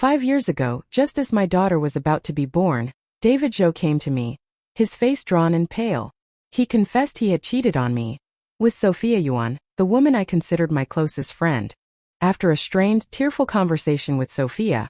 5 years ago, just as my daughter was about to be born, Zhou came to me, his face drawn and pale. He confessed he had cheated on me with Sophia Yuan, the woman I considered my closest friend. After a strained, tearful conversation with Sophia,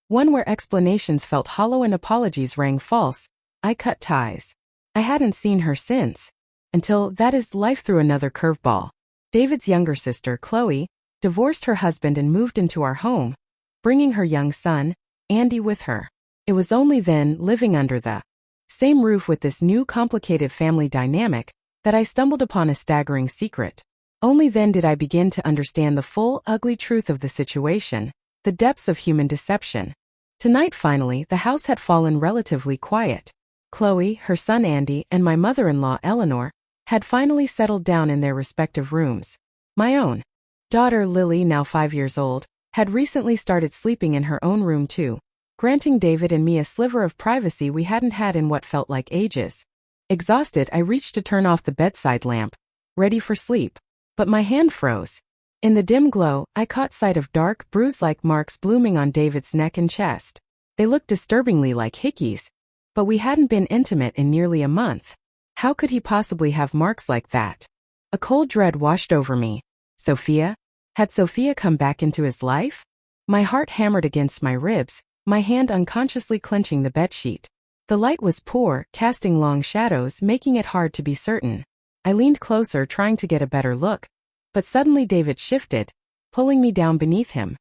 one where explanations felt hollow and apologies rang false, I cut ties. I hadn't seen her since. Until, that is, life threw another curveball. David's younger sister, Chloe, divorced her husband and moved into our home, bringing her young son, Andy, with her. It was only then, living under the same roof with this new complicated family dynamic, that I stumbled upon a staggering secret. Only then did I begin to understand the full, ugly truth of the situation, the depths of human deception. Tonight finally, the house had fallen relatively quiet. Chloe, her son Andy, and my mother-in-law Eleanor had finally settled down in their respective rooms. My own daughter Lily, now 5 years old, had recently started sleeping in her own room too, granting David and me a sliver of privacy we hadn't had in what felt like ages. Exhausted, I reached to turn off the bedside lamp, ready for sleep, but my hand froze. In the dim glow, I caught sight of dark, bruise-like marks blooming on David's neck and chest. They looked disturbingly like hickeys, but we hadn't been intimate in nearly a month. How could he possibly have marks like that? A cold dread washed over me. Sophia? Had Sophia come back into his life? My heart hammered against my ribs, my hand unconsciously clenching the bedsheet. The light was poor, casting long shadows, making it hard to be certain. I leaned closer, trying to get a better look, but suddenly David shifted, pulling me down beneath him.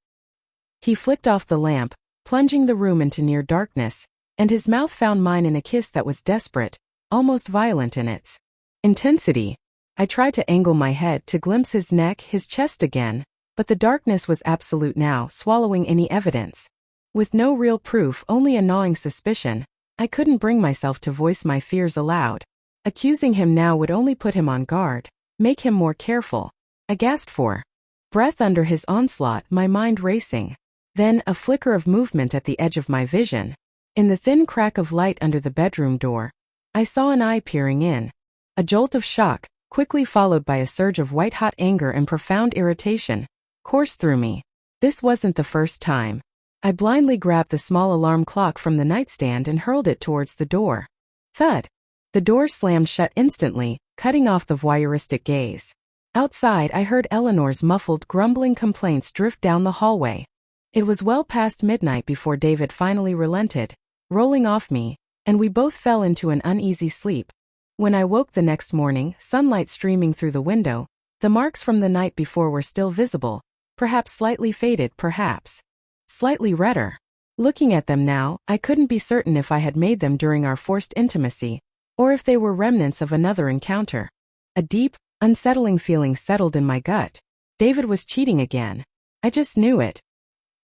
He flicked off the lamp, plunging the room into near darkness, and his mouth found mine in a kiss that was desperate, almost violent in its intensity. I tried to angle my head to glimpse his neck, his chest again, but the darkness was absolute now, swallowing any evidence. With no real proof, only a gnawing suspicion, I couldn't bring myself to voice my fears aloud. Accusing him now would only put him on guard, make him more careful. I gasped for breath under his onslaught, my mind racing. Then, a flicker of movement at the edge of my vision. In the thin crack of light under the bedroom door, I saw an eye peering in. A jolt of shock, quickly followed by a surge of white-hot anger and profound irritation, coursed through me. This wasn't the first time. I blindly grabbed the small alarm clock from the nightstand and hurled it towards the door. Thud! The door slammed shut instantly, cutting off the voyeuristic gaze. Outside, I heard Eleanor's muffled, grumbling complaints drift down the hallway. It was well past midnight before David finally relented, rolling off me, and we both fell into an uneasy sleep. When I woke the next morning, sunlight streaming through the window, the marks from the night before were still visible, perhaps slightly faded, perhaps slightly redder. Looking at them now, I couldn't be certain if I had made them during our forced intimacy, or if they were remnants of another encounter. A deep, unsettling feeling settled in my gut. David was cheating again. I just knew it.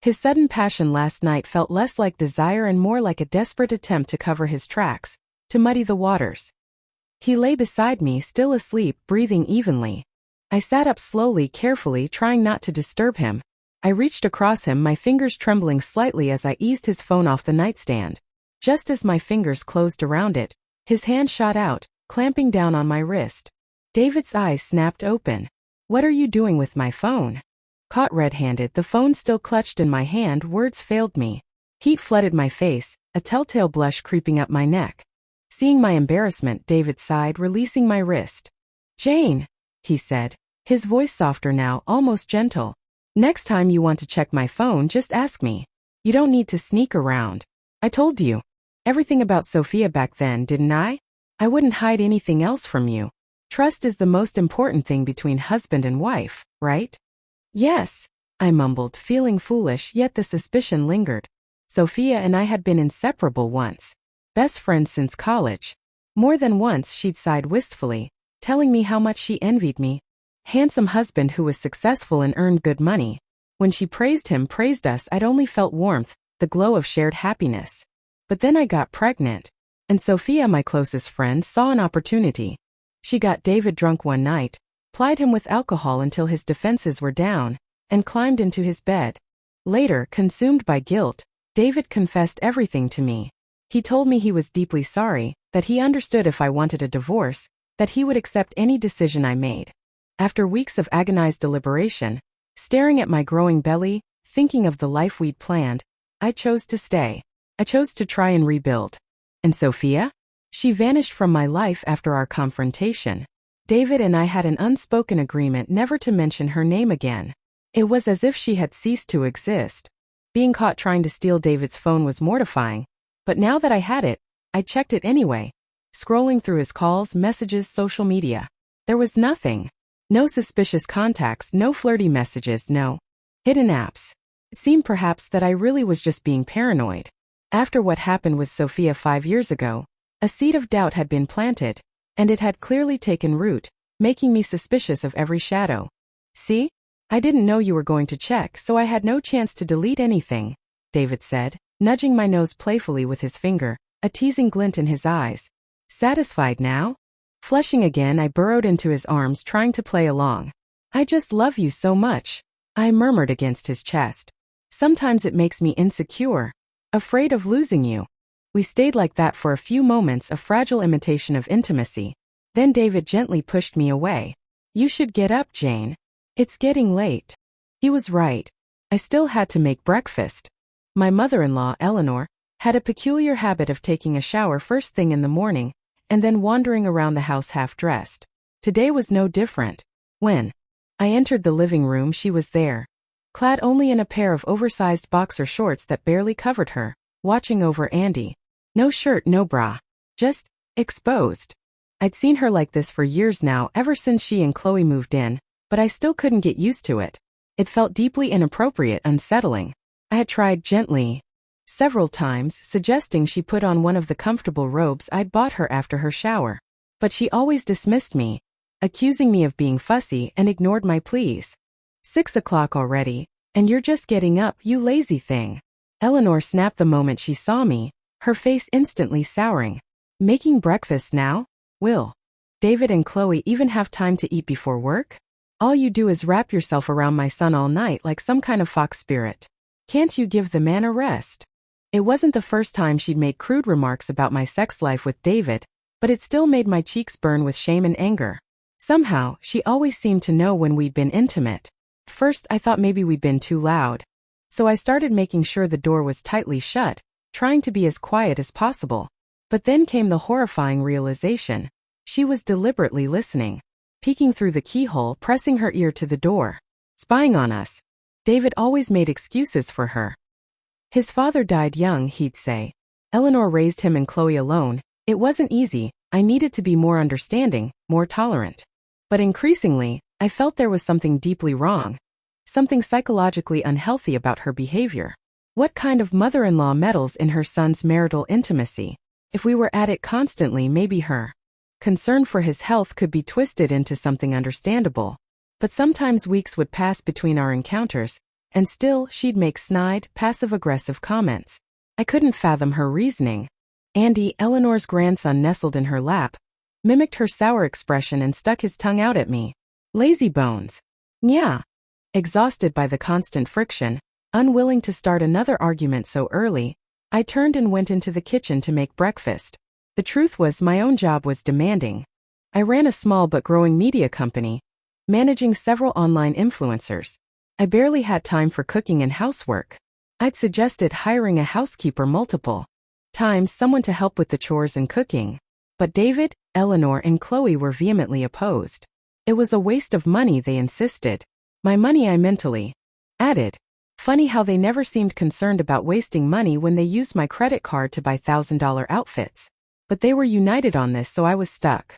His sudden passion last night felt less like desire and more like a desperate attempt to cover his tracks, to muddy the waters. He lay beside me, still asleep, breathing evenly. I sat up slowly, carefully, trying not to disturb him. I reached across him, my fingers trembling slightly as I eased his phone off the nightstand. Just as my fingers closed around it, his hand shot out, clamping down on my wrist. David's eyes snapped open. "What are you doing with my phone?" Caught red-handed, the phone still clutched in my hand, words failed me. Heat flooded my face, a telltale blush creeping up my neck. Seeing my embarrassment, David sighed, releasing my wrist. "Jane," he said, his voice softer now, almost gentle. "Next time you want to check my phone, just ask me. You don't need to sneak around. I told you everything about Sophia back then, didn't I? I wouldn't hide anything else from you. Trust is the most important thing between husband and wife, right?" "Yes," I mumbled, feeling foolish, yet the suspicion lingered. Sophia and I had been inseparable once. Best friends since college. More than once she'd sighed wistfully, telling me how much she envied me. Handsome husband who was successful and earned good money. When she praised him, praised us, I'd only felt warmth, the glow of shared happiness. But then I got pregnant, and Sophia, my closest friend, saw an opportunity. She got David drunk one night, plied him with alcohol until his defenses were down, and climbed into his bed. Later, consumed by guilt, David confessed everything to me. He told me he was deeply sorry, that he understood if I wanted a divorce, that he would accept any decision I made. After weeks of agonized deliberation, staring at my growing belly, thinking of the life we'd planned, I chose to stay. I chose to try and rebuild. And Sophia? She vanished from my life after our confrontation. David and I had an unspoken agreement never to mention her name again. It was as if she had ceased to exist. Being caught trying to steal David's phone was mortifying, but now that I had it, I checked it anyway, scrolling through his calls, messages, social media. There was nothing. No suspicious contacts, no flirty messages, no hidden apps. It seemed perhaps that I really was just being paranoid. After what happened with Sophia 5 years ago, a seed of doubt had been planted, and it had clearly taken root, making me suspicious of every shadow. See? I didn't know you were going to check, so I had no chance to delete anything, David said, nudging my nose playfully with his finger, a teasing glint in his eyes. Satisfied now? Flushing again, I burrowed into his arms, trying to play along. I just love you so much, I murmured against his chest. Sometimes it makes me insecure, afraid of losing you. We stayed like that for a few moments, a fragile imitation of intimacy. Then David gently pushed me away. You should get up, Jane. It's getting late. He was right. I still had to make breakfast. My mother-in-law, Eleanor, had a peculiar habit of taking a shower first thing in the morning, and then wandering around the house half-dressed. Today was no different. When I entered the living room, she was there, clad only in a pair of oversized boxer shorts that barely covered her, watching over Andy. No shirt, no bra. Just exposed. I'd seen her like this for years now, ever since she and Chloe moved in, but I still couldn't get used to it. It felt deeply inappropriate, unsettling. I had tried gently, several times, suggesting she put on one of the comfortable robes I'd bought her after her shower. But she always dismissed me, accusing me of being fussy, and ignored my pleas. 6 o'clock already, and you're just getting up, you lazy thing. Eleanor snapped the moment she saw me, her face instantly souring. Making breakfast now? Will David and Chloe even have time to eat before work? All you do is wrap yourself around my son all night like some kind of fox spirit. Can't you give the man a rest? It wasn't the first time she'd made crude remarks about my sex life with David, but it still made my cheeks burn with shame and anger. Somehow, she always seemed to know when we'd been intimate. First, I thought maybe we'd been too loud. So I started making sure the door was tightly shut, trying to be as quiet as possible. But then came the horrifying realization. She was deliberately listening, peeking through the keyhole, pressing her ear to the door, spying on us. David always made excuses for her. His father died young, he'd say. Eleanor raised him and Chloe alone. It wasn't easy. I needed to be more understanding, more tolerant. But increasingly, I felt there was something deeply wrong, something psychologically unhealthy about her behavior. What kind of mother-in-law meddles in her son's marital intimacy? If we were at it constantly, maybe her concern for his health could be twisted into something understandable. But sometimes weeks would pass between our encounters, and still she'd make snide, passive-aggressive comments. I couldn't fathom her reasoning. Andy, Eleanor's grandson, nestled in her lap, mimicked her sour expression and stuck his tongue out at me. Lazy bones. Nya. Exhausted by the constant friction, unwilling to start another argument so early, I turned and went into the kitchen to make breakfast. The truth was, my own job was demanding. I ran a small but growing media company, managing several online influencers. I barely had time for cooking and housework. I'd suggested hiring a housekeeper multiple times, someone to help with the chores and cooking. But David, Eleanor, and Chloe were vehemently opposed. It was a waste of money, they insisted. My money, I mentally added. Funny how they never seemed concerned about wasting money when they used my credit card to buy $1,000 outfits. But they were united on this, so I was stuck.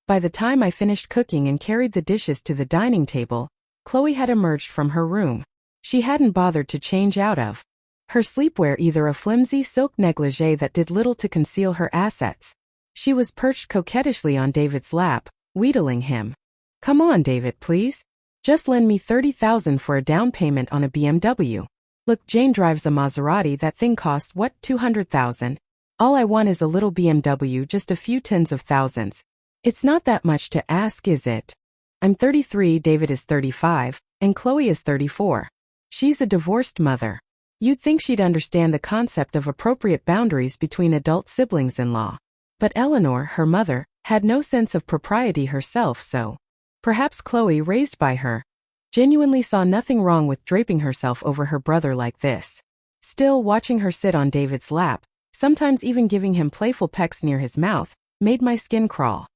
By the time I finished cooking and carried the dishes to the dining table, Chloe had emerged from her room. She hadn't bothered to change out of her sleepwear, either a flimsy silk negligee that did little to conceal her assets. She was perched coquettishly on David's lap, wheedling him. Come on, David, please. Just lend me $30,000 for a down payment on a BMW. Look, Jane drives a Maserati. That thing costs, what, $200,000? All I want is a little BMW, just a few tens of thousands. It's not that much to ask, is it? I'm 33, David is 35, and Chloe is 34. She's a divorced mother. You'd think she'd understand the concept of appropriate boundaries between adult siblings-in-law. But Eleanor, her mother, had no sense of propriety herself, so perhaps Chloe, raised by her, genuinely saw nothing wrong with draping herself over her brother like this. Still, watching her sit on David's lap, sometimes even giving him playful pecks near his mouth, made my skin crawl.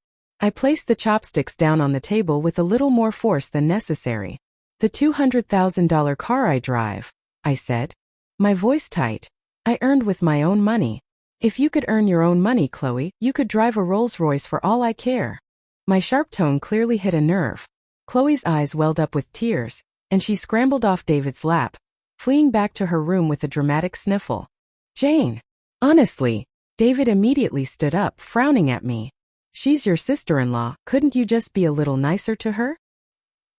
I placed the chopsticks down on the table with a little more force than necessary. "The $200,000 car I drive," I said, my voice tight. "I earned with my own money. If you could earn your own money, Chloe, you could drive a Rolls-Royce for all I care." My sharp tone clearly hit a nerve. Chloe's eyes welled up with tears, and she scrambled off David's lap, fleeing back to her room with a dramatic sniffle. "Jane." "Honestly." David immediately stood up, frowning at me. "She's your sister-in-law, couldn't you just be a little nicer to her?"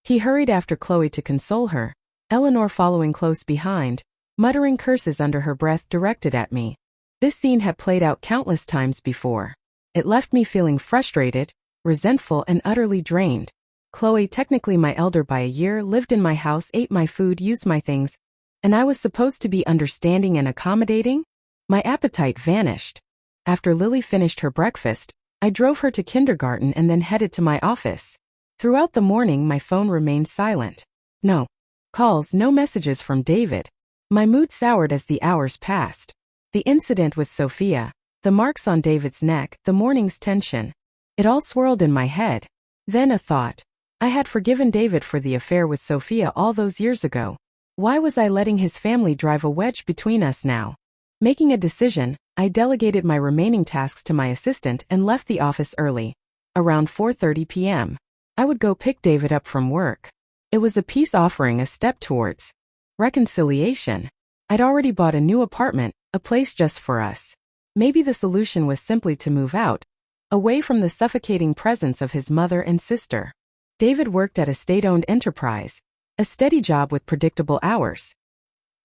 He hurried after Chloe to console her, Eleanor following close behind, muttering curses under her breath directed at me. This scene had played out countless times before. It left me feeling frustrated, resentful, and utterly drained. Chloe, technically my elder by a year, lived in my house, ate my food, used my things, and I was supposed to be understanding and accommodating? My appetite vanished. After Lily finished her breakfast, I drove her to kindergarten and then headed to my office. Throughout the morning, my phone remained silent. No calls, no messages from David. My mood soured as the hours passed. The incident with Sophia, the marks on David's neck, the morning's tension. It all swirled in my head. Then a thought. I had forgiven David for the affair with Sophia all those years ago. Why was I letting his family drive a wedge between us now? Making a decision, I delegated my remaining tasks to my assistant and left the office early. Around 4:30 p.m. I would go pick David up from work. It was a peace offering, a step towards reconciliation. I'd already bought a new apartment, a place just for us. Maybe the solution was simply to move out, away from the suffocating presence of his mother and sister. David worked at a state-owned enterprise, a steady job with predictable hours.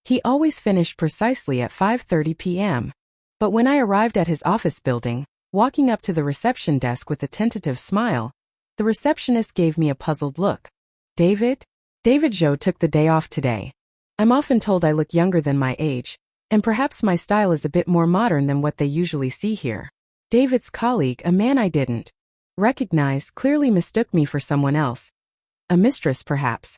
He always finished precisely at 5:30 p.m. But when I arrived at his office building, walking up to the reception desk with a tentative smile, the receptionist gave me a puzzled look. David? Zhou took the day off today. I'm often told I look younger than my age, and perhaps my style is a bit more modern than what they usually see here. David's colleague, a man I didn't recognize, clearly mistook me for someone else. A mistress, perhaps.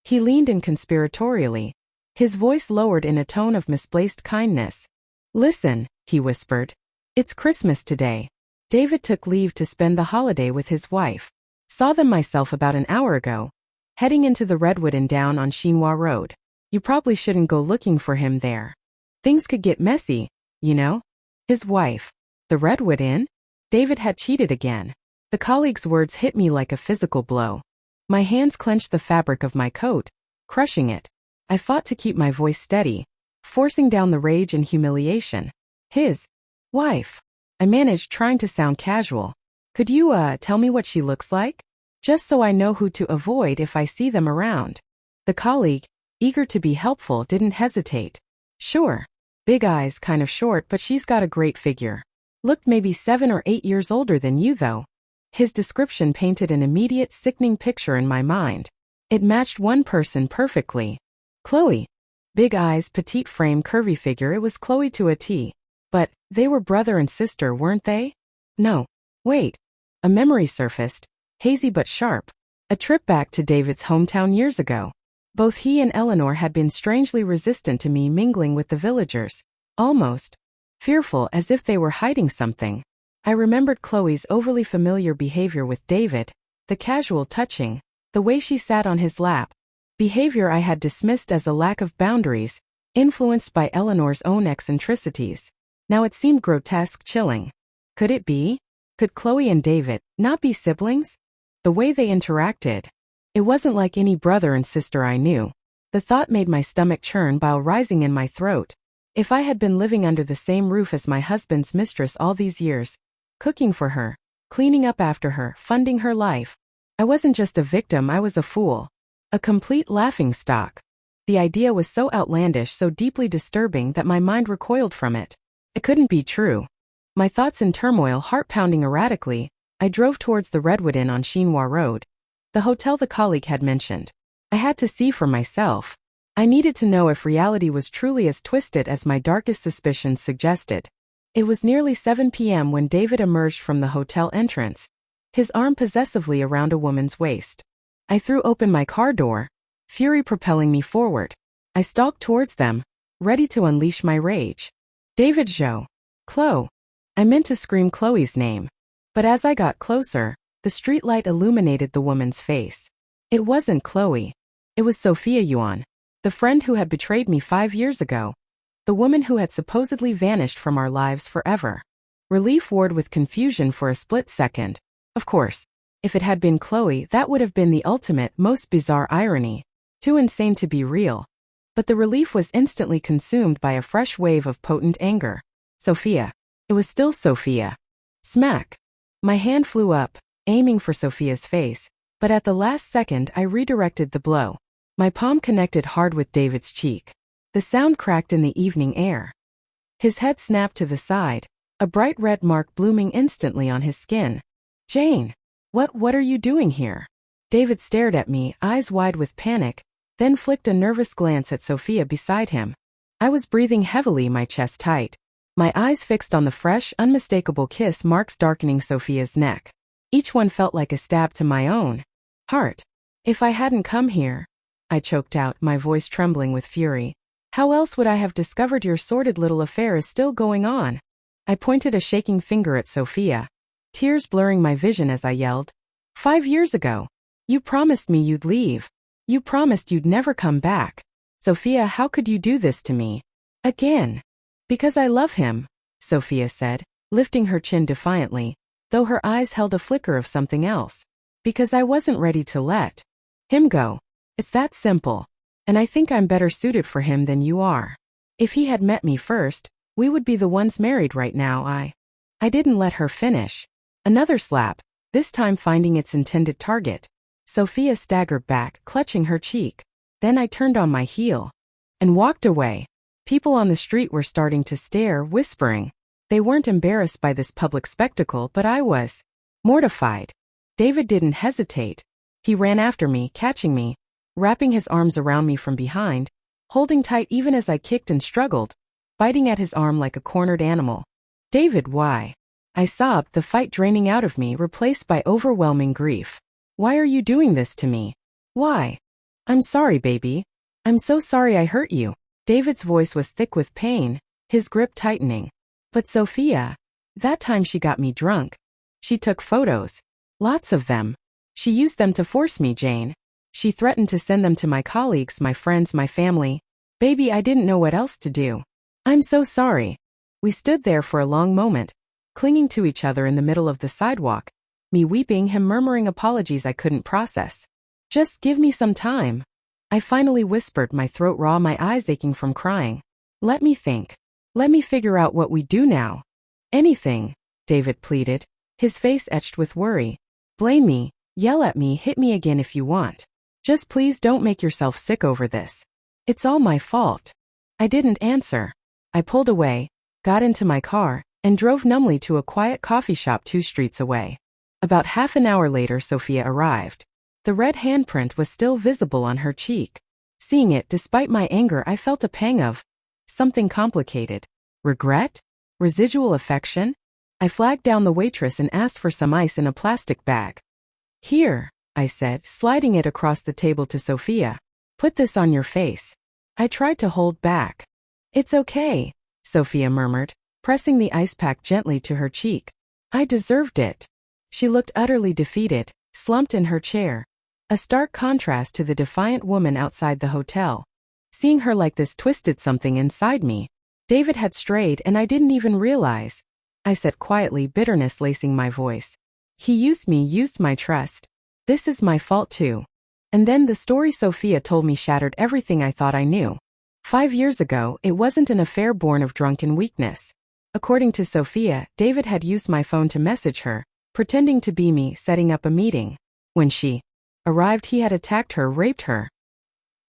He leaned in conspiratorially, his voice lowered in a tone of misplaced kindness. "Listen," he whispered. "It's Christmas today. David took leave to spend the holiday with his wife. Saw them myself about an hour ago, heading into the Redwood Inn down on Xinhua Road. You probably shouldn't go looking for him there. Things could get messy, you know." His wife. The Redwood Inn? David had cheated again. The colleague's words hit me like a physical blow. My hands clenched the fabric of my coat, crushing it. I fought to keep my voice steady, forcing down the rage and humiliation. His wife. I managed, trying to sound casual. "Could you, tell me what she looks like? Just so I know who to avoid if I see them around." The colleague, eager to be helpful, didn't hesitate. "Sure. Big eyes, kind of short, but she's got a great figure. Looked maybe 7 or 8 years older than you, though." His description painted an immediate, sickening picture in my mind. It matched one person perfectly. Chloe. Big eyes, petite frame, curvy figure, it was Chloe to a T. But they were brother and sister, weren't they? No. Wait. A memory surfaced, hazy but sharp. A trip back to David's hometown years ago. Both he and Eleanor had been strangely resistant to me mingling with the villagers, almost fearful, as if they were hiding something. I remembered Chloe's overly familiar behavior with David, the casual touching, the way she sat on his lap. Behavior I had dismissed as a lack of boundaries, influenced by Eleanor's own eccentricities. Now it seemed grotesque, chilling. Could it be? Could Chloe and David not be siblings? The way they interacted. It wasn't like any brother and sister I knew. The thought made my stomach churn, bile rising in my throat. If I had been living under the same roof as my husband's mistress all these years, cooking for her, cleaning up after her, funding her life, I wasn't just a victim, I was a fool. A complete laughingstock. The idea was so outlandish, so deeply disturbing that my mind recoiled from it. It couldn't be true. My thoughts in turmoil, heart pounding erratically, I drove towards the Redwood Inn on Xinhua Road, the hotel the colleague had mentioned. I had to see for myself. I needed to know if reality was truly as twisted as my darkest suspicions suggested. It was nearly 7 p.m. when David emerged from the hotel entrance, his arm possessively around a woman's waist. I threw open my car door, fury propelling me forward. I stalked towards them, ready to unleash my rage. David Zhou. Chloe. I meant to scream Chloe's name. But as I got closer, the streetlight illuminated the woman's face. It wasn't Chloe. It was Sophia Yuan, the friend who had betrayed me 5 years ago. The woman who had supposedly vanished from our lives forever. Relief warred with confusion for a split second. Of course, if it had been Chloe, that would have been the ultimate, most bizarre irony. Too insane to be real. But the relief was instantly consumed by a fresh wave of potent anger. Sophia. It was still Sophia. Smack. My hand flew up, aiming for Sophia's face, but at the last second I redirected the blow. My palm connected hard with David's cheek. The sound cracked in the evening air. His head snapped to the side, a bright red mark blooming instantly on his skin. Jane. What are you doing here? David stared at me, eyes wide with panic, then flicked a nervous glance at Sophia beside him. I was breathing heavily, my chest tight. My eyes fixed on the fresh, unmistakable kiss marks darkening Sophia's neck. Each one felt like a stab to my own heart. If I hadn't come here, I choked out, my voice trembling with fury. How else would I have discovered your sordid little affair is still going on? I pointed a shaking finger at Sophia, tears blurring my vision as I yelled. 5 years ago. You promised me you'd leave. You promised you'd never come back. Sophia, how could you do this to me? Again. Because I love him, Sophia said, lifting her chin defiantly, though her eyes held a flicker of something else. Because I wasn't ready to let him go. It's that simple. And I think I'm better suited for him than you are. If he had met me first, we would be the ones married right now. I didn't let her finish. Another slap, this time finding its intended target. Sophia staggered back, clutching her cheek. Then I turned on my heel and walked away. People on the street were starting to stare, whispering. They weren't embarrassed by this public spectacle, but I was mortified. David didn't hesitate. He ran after me, catching me, wrapping his arms around me from behind, holding tight even as I kicked and struggled, biting at his arm like a cornered animal. David, why? I sobbed, the fight draining out of me, replaced by overwhelming grief. Why are you doing this to me? Why? I'm sorry, baby. I'm so sorry I hurt you. David's voice was thick with pain, his grip tightening. But Sophia, that time she got me drunk. She took photos. Lots of them. She used them to force me, Jane. She threatened to send them to my colleagues, my friends, my family. Baby, I didn't know what else to do. I'm so sorry. We stood there for a long moment, clinging to each other in the middle of the sidewalk, me weeping, him murmuring apologies I couldn't process. Just give me some time. I finally whispered, my throat raw, my eyes aching from crying. Let me think. Let me figure out what we do now. Anything, David pleaded, his face etched with worry. Blame me, yell at me, hit me again if you want. Just please don't make yourself sick over this. It's all my fault. I didn't answer. I pulled away, got into my car, and drove numbly to a quiet coffee shop 2 streets away. About half an hour later, Sophia arrived. The red handprint was still visible on her cheek. Seeing it, despite my anger, I felt a pang of something complicated. Regret? Residual affection? I flagged down the waitress and asked for some ice in a plastic bag. Here, I said, sliding it across the table to Sophia. Put this on your face. I tried to hold back. It's okay, Sophia murmured, pressing the ice pack gently to her cheek. I deserved it. She looked utterly defeated, slumped in her chair. A stark contrast to the defiant woman outside the hotel. Seeing her like this twisted something inside me. David had strayed and I didn't even realize. I said quietly, bitterness lacing my voice. He used me, used my trust. This is my fault too. And then the story Sophia told me shattered everything I thought I knew. 5 years ago, it wasn't an affair born of drunken weakness. According to Sophia, David had used my phone to message her, pretending to be me, setting up a meeting. When she arrived, he had attacked her, raped her.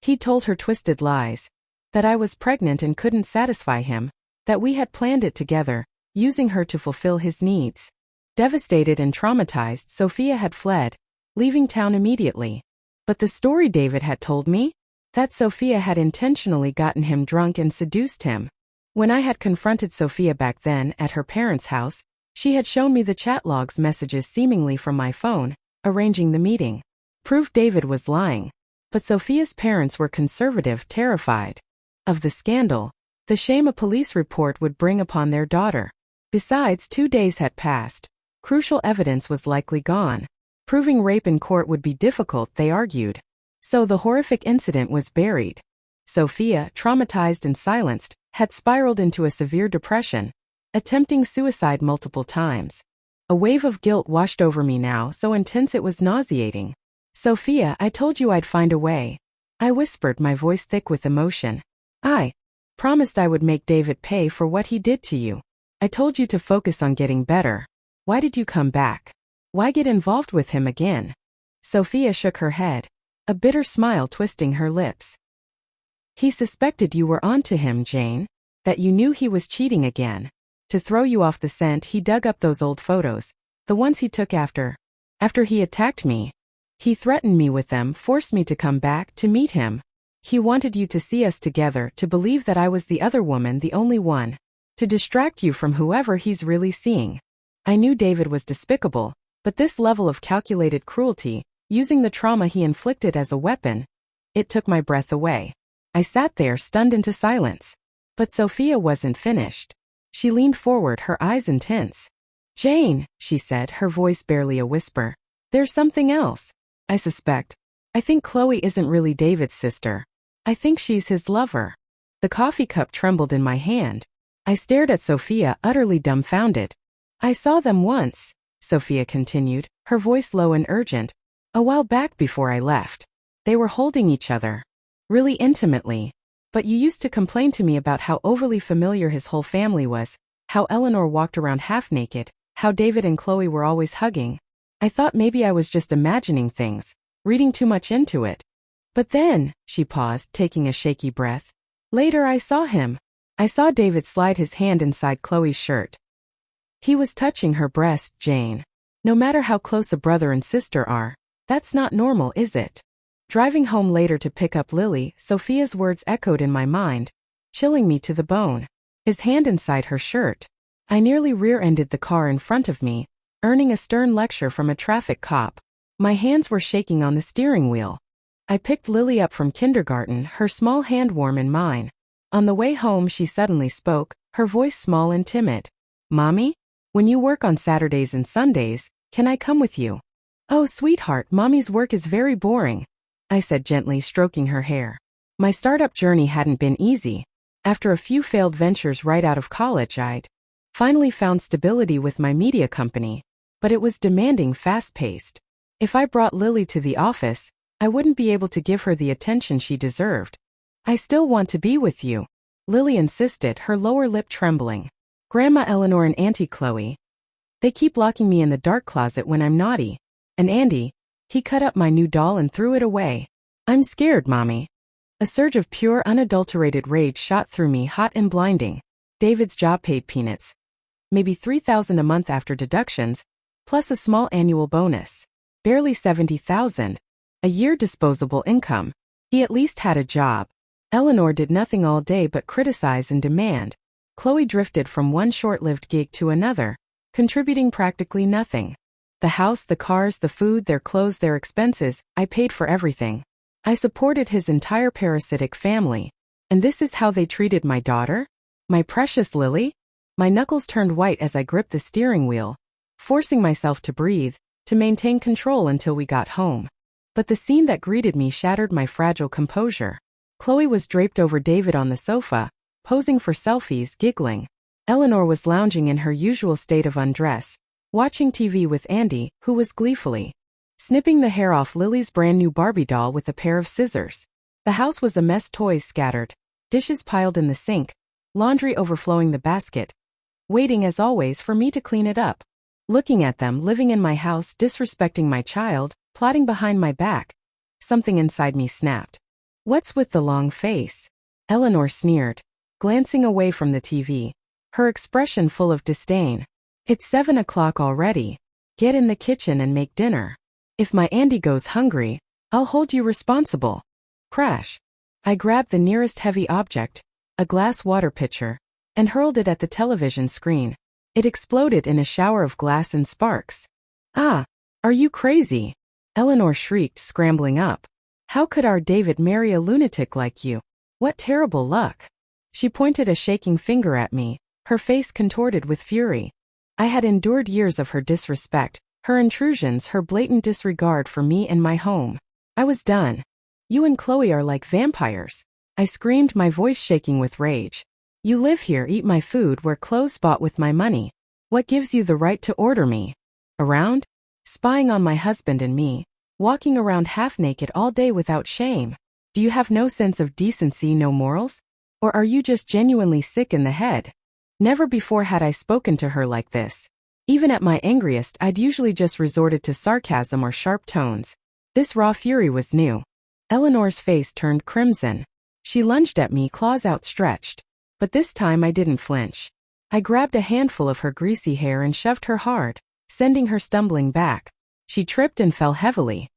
He told her twisted lies. That I was pregnant and couldn't satisfy him. That we had planned it together, using her to fulfill his needs. Devastated and traumatized, Sophia had fled, leaving town immediately. But the story David had told me? That Sophia had intentionally gotten him drunk and seduced him. When I had confronted Sophia back then at her parents' house, she had shown me the chat logs, messages seemingly from my phone, arranging the meeting. Proved David was lying. But Sophia's parents were conservative, terrified of the scandal. The shame a police report would bring upon their daughter. Besides, 2 days had passed. Crucial evidence was likely gone. Proving rape in court would be difficult, they argued. So the horrific incident was buried. Sophia, traumatized and silenced, had spiraled into a severe depression, attempting suicide multiple times. A wave of guilt washed over me now, so intense it was nauseating. "Sophia, I told you I'd find a way," I whispered, my voice thick with emotion. "I promised I would make David pay for what he did to you. I told you to focus on getting better. Why did you come back? Why get involved with him again?" Sophia shook her head, a bitter smile twisting her lips. "He suspected you were onto him, Jane. That you knew he was cheating again. To throw you off the scent, he dug up those old photos, the ones he took after he attacked me. He threatened me with them, forced me to come back, to meet him. He wanted you to see us together, to believe that I was the other woman, the only one. To distract you from whoever he's really seeing. I knew David was despicable, but this level of calculated cruelty, using the trauma he inflicted as a weapon, it took my breath away. I sat there, stunned into silence. But Sophia wasn't finished. She leaned forward, her eyes intense. "Jane," she said, her voice barely a whisper. "There's something else. I suspect. I think Chloe isn't really David's sister. I think she's his lover." The coffee cup trembled in my hand. I stared at Sophia, utterly dumbfounded. "I saw them once," Sophia continued, her voice low and urgent. "A while back before I left. They were holding each other. Really intimately. But you used to complain to me about how overly familiar his whole family was, how Eleanor walked around half naked, how David and Chloe were always hugging. I thought maybe I was just imagining things, reading too much into it. But then," she paused, taking a shaky breath. "Later I saw him. I saw David slide his hand inside Chloe's shirt. He was touching her breast, Jane. No matter how close a brother and sister are, that's not normal, is it?" Driving home later to pick up Lily, Sophia's words echoed in my mind, chilling me to the bone. His hand inside her shirt. I nearly rear-ended the car in front of me, earning a stern lecture from a traffic cop. My hands were shaking on the steering wheel. I picked Lily up from kindergarten, her small hand warm in mine. On the way home she suddenly spoke, her voice small and timid. "Mommy? When you work on Saturdays and Sundays, can I come with you?" "Oh, sweetheart, Mommy's work is very boring," I said gently, stroking her hair. My startup journey hadn't been easy. After a few failed ventures right out of college, I'd finally found stability with my media company, but it was demanding, fast-paced. If I brought Lily to the office, I wouldn't be able to give her the attention she deserved. "I still want to be with you," Lily insisted, her lower lip trembling. "Grandma Eleanor and Auntie Chloe, they keep locking me in the dark closet when I'm naughty. And Andy, he cut up my new doll and threw it away. I'm scared, Mommy." A surge of pure, unadulterated rage shot through me, hot and blinding. David's job paid peanuts. Maybe $3,000 a month after deductions, plus a small annual bonus. Barely $70,000. A year disposable income. He at least had a job. Eleanor did nothing all day but criticize and demand. Chloe drifted from one short-lived gig to another, contributing practically nothing. The house, the cars, the food, their clothes, their expenses, I paid for everything. I supported his entire parasitic family. And this is how they treated my daughter? My precious Lily? My knuckles turned white as I gripped the steering wheel, forcing myself to breathe, to maintain control until we got home. But the scene that greeted me shattered my fragile composure. Chloe was draped over David on the sofa, posing for selfies, giggling. Eleanor was lounging in her usual state of undress, watching TV with Andy, who was gleefully snipping the hair off Lily's brand new Barbie doll with a pair of scissors. The house was a mess, toys scattered, dishes piled in the sink, laundry overflowing the basket, waiting as always for me to clean it up. Looking at them living in my house, disrespecting my child, plotting behind my back, something inside me snapped. "What's with the long face?" Eleanor sneered, glancing away from the TV, her expression full of disdain. "It's 7 o'clock already. Get in the kitchen and make dinner. If my Andy goes hungry, I'll hold you responsible." Crash. I grabbed the nearest heavy object, a glass water pitcher, and hurled it at the television screen. It exploded in a shower of glass and sparks. "Ah, are you crazy?" Eleanor shrieked, scrambling up. "How could our David marry a lunatic like you? What terrible luck." She pointed a shaking finger at me, her face contorted with fury. I had endured years of her disrespect, her intrusions, her blatant disregard for me and my home. I was done. You and Chloe are like vampires. I screamed, my voice shaking with rage. You live here, eat my food, wear clothes bought with my money. What gives you the right to order me around? Spying on my husband and me, walking around half naked all day without shame. Do you have no sense of decency, no morals? Or are you just genuinely sick in the head? Never before had I spoken to her like this. Even at my angriest, I'd usually just resorted to sarcasm or sharp tones. This raw fury was new. Eleanor's face turned crimson. She lunged at me, claws outstretched. But this time I didn't flinch. I grabbed a handful of her greasy hair and shoved her hard, sending her stumbling back. She tripped and fell heavily.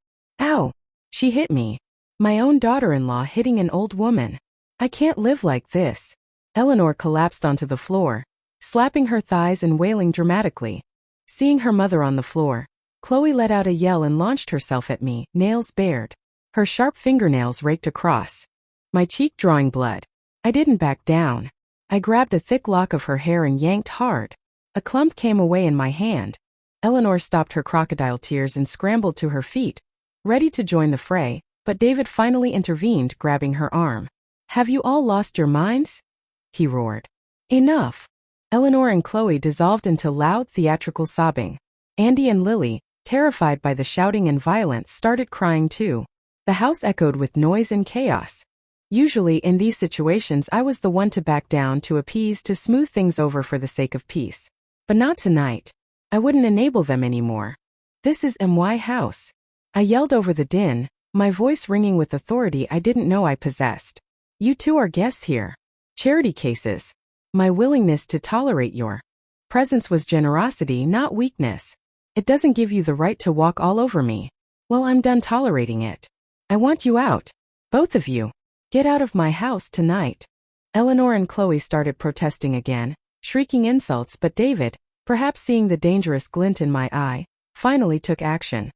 Ow! She hit me. My own daughter-in-law hitting an old woman. I can't live like this. Eleanor collapsed onto the floor, slapping her thighs and wailing dramatically. Seeing her mother on the floor, Chloe let out a yell and launched herself at me, nails bared. Her sharp fingernails raked across my cheek, drawing blood. I didn't back down. I grabbed a thick lock of her hair and yanked hard. A clump came away in my hand. Eleanor stopped her crocodile tears and scrambled to her feet, ready to join the fray, but David finally intervened, grabbing her arm. Have you all lost your minds? He roared. Enough. Eleanor and Chloe dissolved into loud, theatrical sobbing. Andy and Lily, terrified by the shouting and violence, started crying too. The house echoed with noise and chaos. Usually in these situations I was the one to back down, to appease, to smooth things over for the sake of peace. But not tonight. I wouldn't enable them anymore. This is my house. I yelled over the din, my voice ringing with authority I didn't know I possessed. You two are guests here. Charity cases. My willingness to tolerate your presence was generosity, not weakness. It doesn't give you the right to walk all over me. Well, I'm done tolerating it. I want you out. Both of you. Get out of my house tonight. Eleanor and Chloe started protesting again, shrieking insults, but David, perhaps seeing the dangerous glint in my eye, finally took action.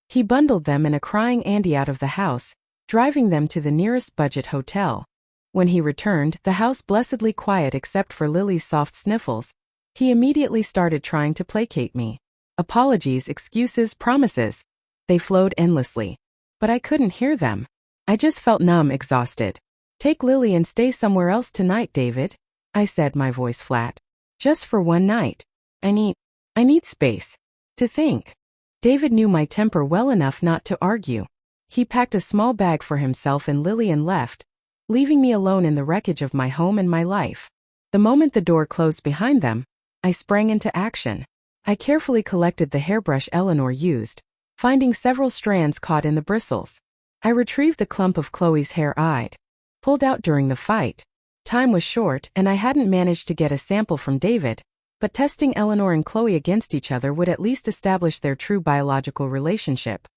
He bundled them and a crying Andy out of the house, driving them to the nearest budget hotel. When he returned, the house blessedly quiet except for Lily's soft sniffles, he immediately started trying to placate me. Apologies, excuses, promises. They flowed endlessly. But I couldn't hear them. I just felt numb, exhausted. Take Lily and stay somewhere else tonight, David, I said, my voice flat. Just for one night. I need space. To think. David knew my temper well enough not to argue. He packed a small bag for himself and Lily and left, leaving me alone in the wreckage of my home and my life. The moment the door closed behind them, I sprang into action. I carefully collected the hairbrush Eleanor used, finding several strands caught in the bristles. I retrieved the clump of Chloe's hair I'd pulled out during the fight. Time was short and I hadn't managed to get a sample from David, but testing Eleanor and Chloe against each other would at least establish their true biological relationship.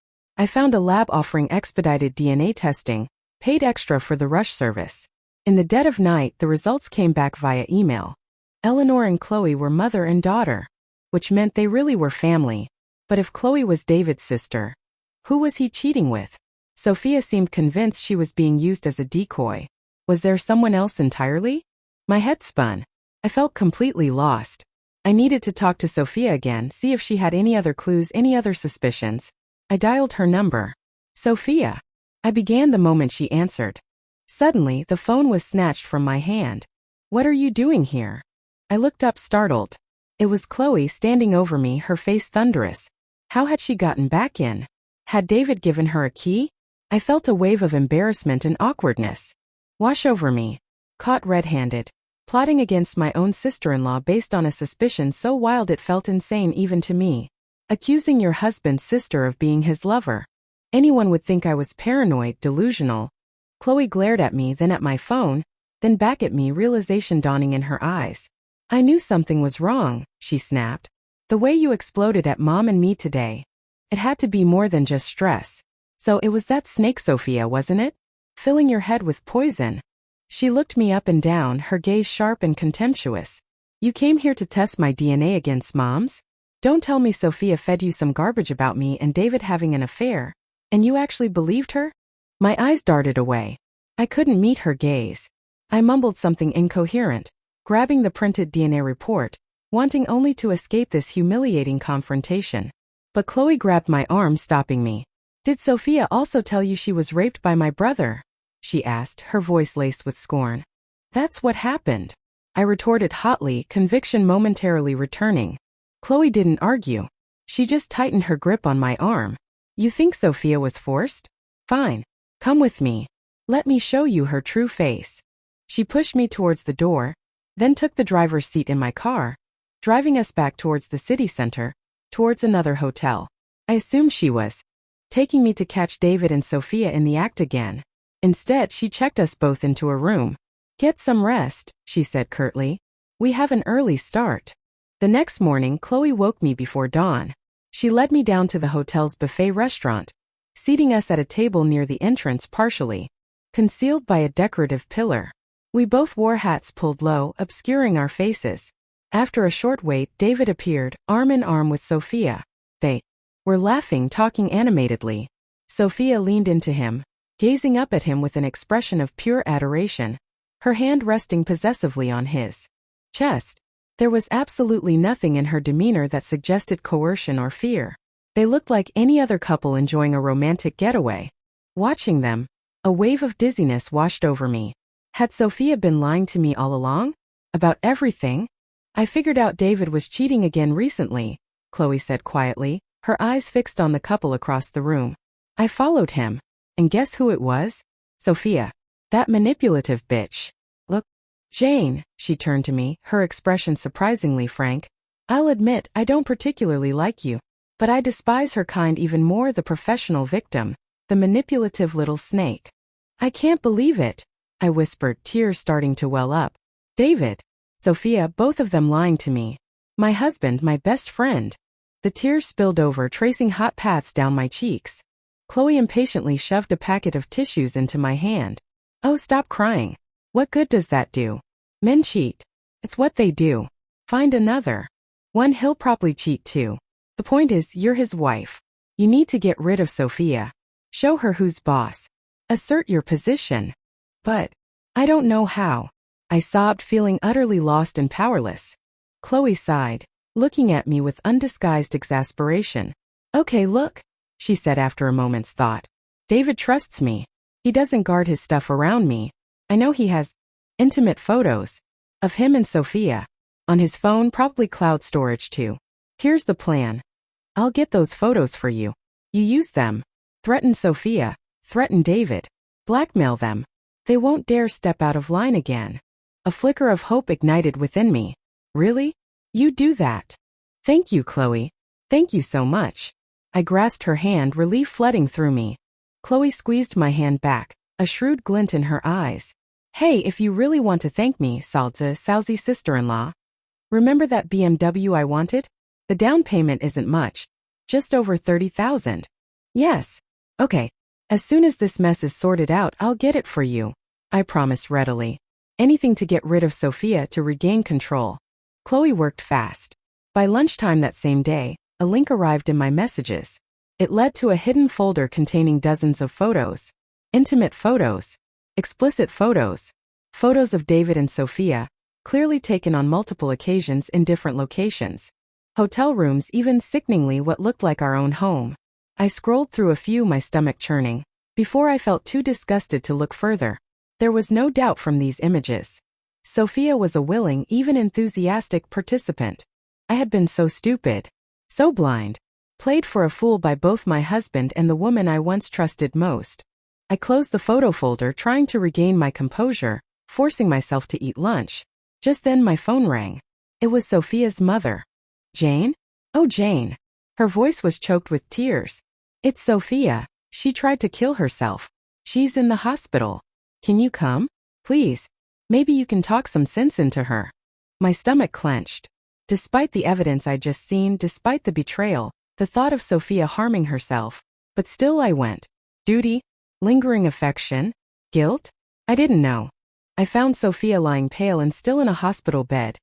I found a lab offering expedited DNA testing, paid extra for the rush service. In the dead of night, the results came back via email. Eleanor and Chloe were mother and daughter, which meant they really were family. But if Chloe was David's sister, who was he cheating with? Sophia seemed convinced she was being used as a decoy. Was there someone else entirely? My head spun. I felt completely lost. I needed to talk to Sophia again, see if she had any other clues, any other suspicions. I dialed her number. Sophia. I began the moment she answered. Suddenly, the phone was snatched from my hand. What are you doing here? I looked up, startled. It was Chloe standing over me, her face thunderous. How had she gotten back in? Had David given her a key? I felt a wave of embarrassment and awkwardness wash over me. Caught red-handed, plotting against my own sister-in-law based on a suspicion so wild it felt insane even to me. Accusing your husband's sister of being his lover. Anyone would think I was paranoid, delusional. Chloe glared at me, then at my phone, then back at me, realization dawning in her eyes. I knew something was wrong, she snapped. The way you exploded at Mom and me today. It had to be more than just stress. So it was that snake, Sophia, wasn't it? Filling your head with poison. She looked me up and down, her gaze sharp and contemptuous. You came here to test my DNA against Mom's? Don't tell me Sophia fed you some garbage about me and David having an affair, and you actually believed her? My eyes darted away. I couldn't meet her gaze. I mumbled something incoherent, grabbing the printed DNA report, wanting only to escape this humiliating confrontation. But Chloe grabbed my arm, stopping me. "Did Sophia also tell you she was raped by my brother?" she asked, her voice laced with scorn. "That's what happened," I retorted hotly, conviction momentarily returning. Chloe didn't argue. She just tightened her grip on my arm. "You think Sophia was forced? Fine. Come with me. Let me show you her true face." She pushed me towards the door, then took the driver's seat in my car, driving us back towards the city center, towards another hotel. I assumed she was taking me to catch David and Sophia in the act again. Instead, she checked us both into a room. "Get some rest," she said curtly. "We have an early start." The next morning, Chloe woke me before dawn. She led me down to the hotel's buffet restaurant, seating us at a table near the entrance, partially concealed by a decorative pillar. We both wore hats pulled low, obscuring our faces. After a short wait, David appeared, arm in arm with Sophia. They were laughing, talking animatedly. Sophia leaned into him, gazing up at him with an expression of pure adoration, her hand resting possessively on his chest. There was absolutely nothing in her demeanor that suggested coercion or fear. They looked like any other couple enjoying a romantic getaway. Watching them, a wave of dizziness washed over me. Had Sophia been lying to me all along? About everything? "I figured out David was cheating again recently," Chloe said quietly, her eyes fixed on the couple across the room. "I followed him. And guess who it was? Sophia. That manipulative bitch. Look, Jane," she turned to me, her expression surprisingly frank. "I'll admit I don't particularly like you, but I despise her kind even more, the professional victim, the manipulative little snake." "I can't believe it," I whispered, tears starting to well up. "David, Sophia, both of them lying to me. My husband, my best friend." The tears spilled over, tracing hot paths down my cheeks. Chloe impatiently shoved a packet of tissues into my hand. "Oh, stop crying. What good does that do? Men cheat. It's what they do. Find another one, he'll probably cheat too. The point is, you're his wife. You need to get rid of Sophia. Show her who's boss. Assert your position." "But I don't know how," I sobbed, feeling utterly lost and powerless. Chloe sighed, looking at me with undisguised exasperation. "Okay, look," she said after a moment's thought. "David trusts me. He doesn't guard his stuff around me. I know he has intimate photos of him and Sophia on his phone, probably cloud storage too. Here's the plan. I'll get those photos for you. You use them. Threaten Sophia. Threaten David. Blackmail them. They won't dare step out of line again." A flicker of hope ignited within me. "Really? You do that?" "Thank you, Chloe. Thank you so much." I grasped her hand, relief flooding through me. Chloe squeezed my hand back, a shrewd glint in her eyes. "Hey, if you really want to thank me, Sousy sister-in-law. Remember that BMW I wanted? The down payment isn't much. Just over 30,000. "Yes. Okay. As soon as this mess is sorted out, I'll get it for you," I promised readily. Anything to get rid of Sophia, to regain control. Chloe worked fast. By lunchtime that same day, a link arrived in my messages. It led to a hidden folder containing dozens of photos. Intimate photos. Explicit photos. Photos of David and Sophia, clearly taken on multiple occasions in different locations. Hotel rooms, even sickeningly what looked like our own home. I scrolled through a few, my stomach churning, before I felt too disgusted to look further. There was no doubt from these images. Sophia was a willing, even enthusiastic participant. I had been so stupid, so blind, played for a fool by both my husband and the woman I once trusted most. I closed the photo folder, trying to regain my composure, forcing myself to eat lunch. Just then my phone rang. It was Sophia's mother. "Jane? Oh, Jane." Her voice was choked with tears. "It's Sophia. She tried to kill herself. She's in the hospital. Can you come? Please. Maybe you can talk some sense into her." My stomach clenched. Despite the evidence I'd just seen, despite the betrayal, the thought of Sophia harming herself, but still I went. Duty? Lingering affection? Guilt? I didn't know. I found Sophia lying pale and still in a hospital bed.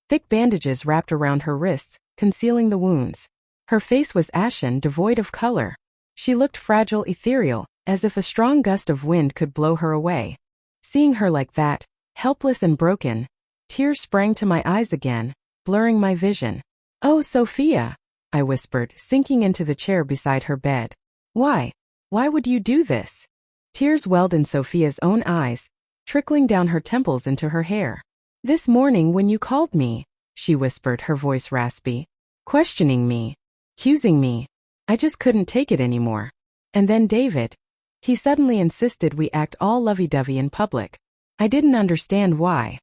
Thick bandages wrapped around her wrists, concealing the wounds. Her face was ashen, devoid of color. She looked fragile, ethereal, as if a strong gust of wind could blow her away. Seeing her like that, helpless and broken. Tears sprang to my eyes again, blurring my vision. "Oh, Sophia," I whispered, sinking into the chair beside her bed. "Why? Why would you do this?" Tears welled in Sophia's own eyes, trickling down her temples into her hair. "This morning when you called me," she whispered, her voice raspy, "questioning me, accusing me. I just couldn't take it anymore. And then David. He suddenly insisted we act all lovey-dovey in public. I didn't understand why.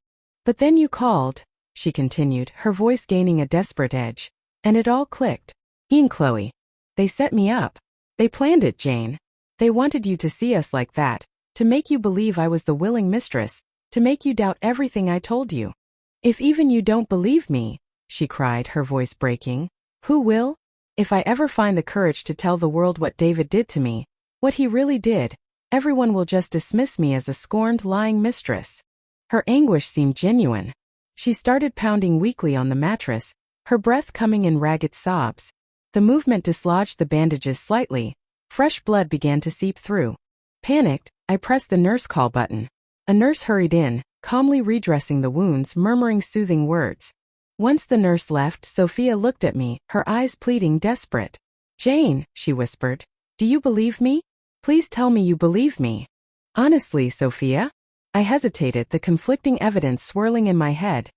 But then you called," she continued, her voice gaining a desperate edge. "And it all clicked. He and Chloe. They set me up. They planned it, Jane. They wanted you to see us like that, to make you believe I was the willing mistress, to make you doubt everything I told you. If even you don't believe me," she cried, her voice breaking, "who will? If I ever find the courage to tell the world what David did to me, what he really did, everyone will just dismiss me as a scorned, lying mistress." Her anguish seemed genuine. She started pounding weakly on the mattress, her breath coming in ragged sobs. The movement dislodged the bandages slightly. Fresh blood began to seep through. Panicked, I pressed the nurse call button. A nurse hurried in, calmly redressing the wounds, murmuring soothing words. Once the nurse left, Sophia looked at me, her eyes pleading, desperate. "Jane," she whispered, "do you believe me? Please tell me you believe me." "Honestly, Sophia?" I hesitated, the conflicting evidence swirling in my head.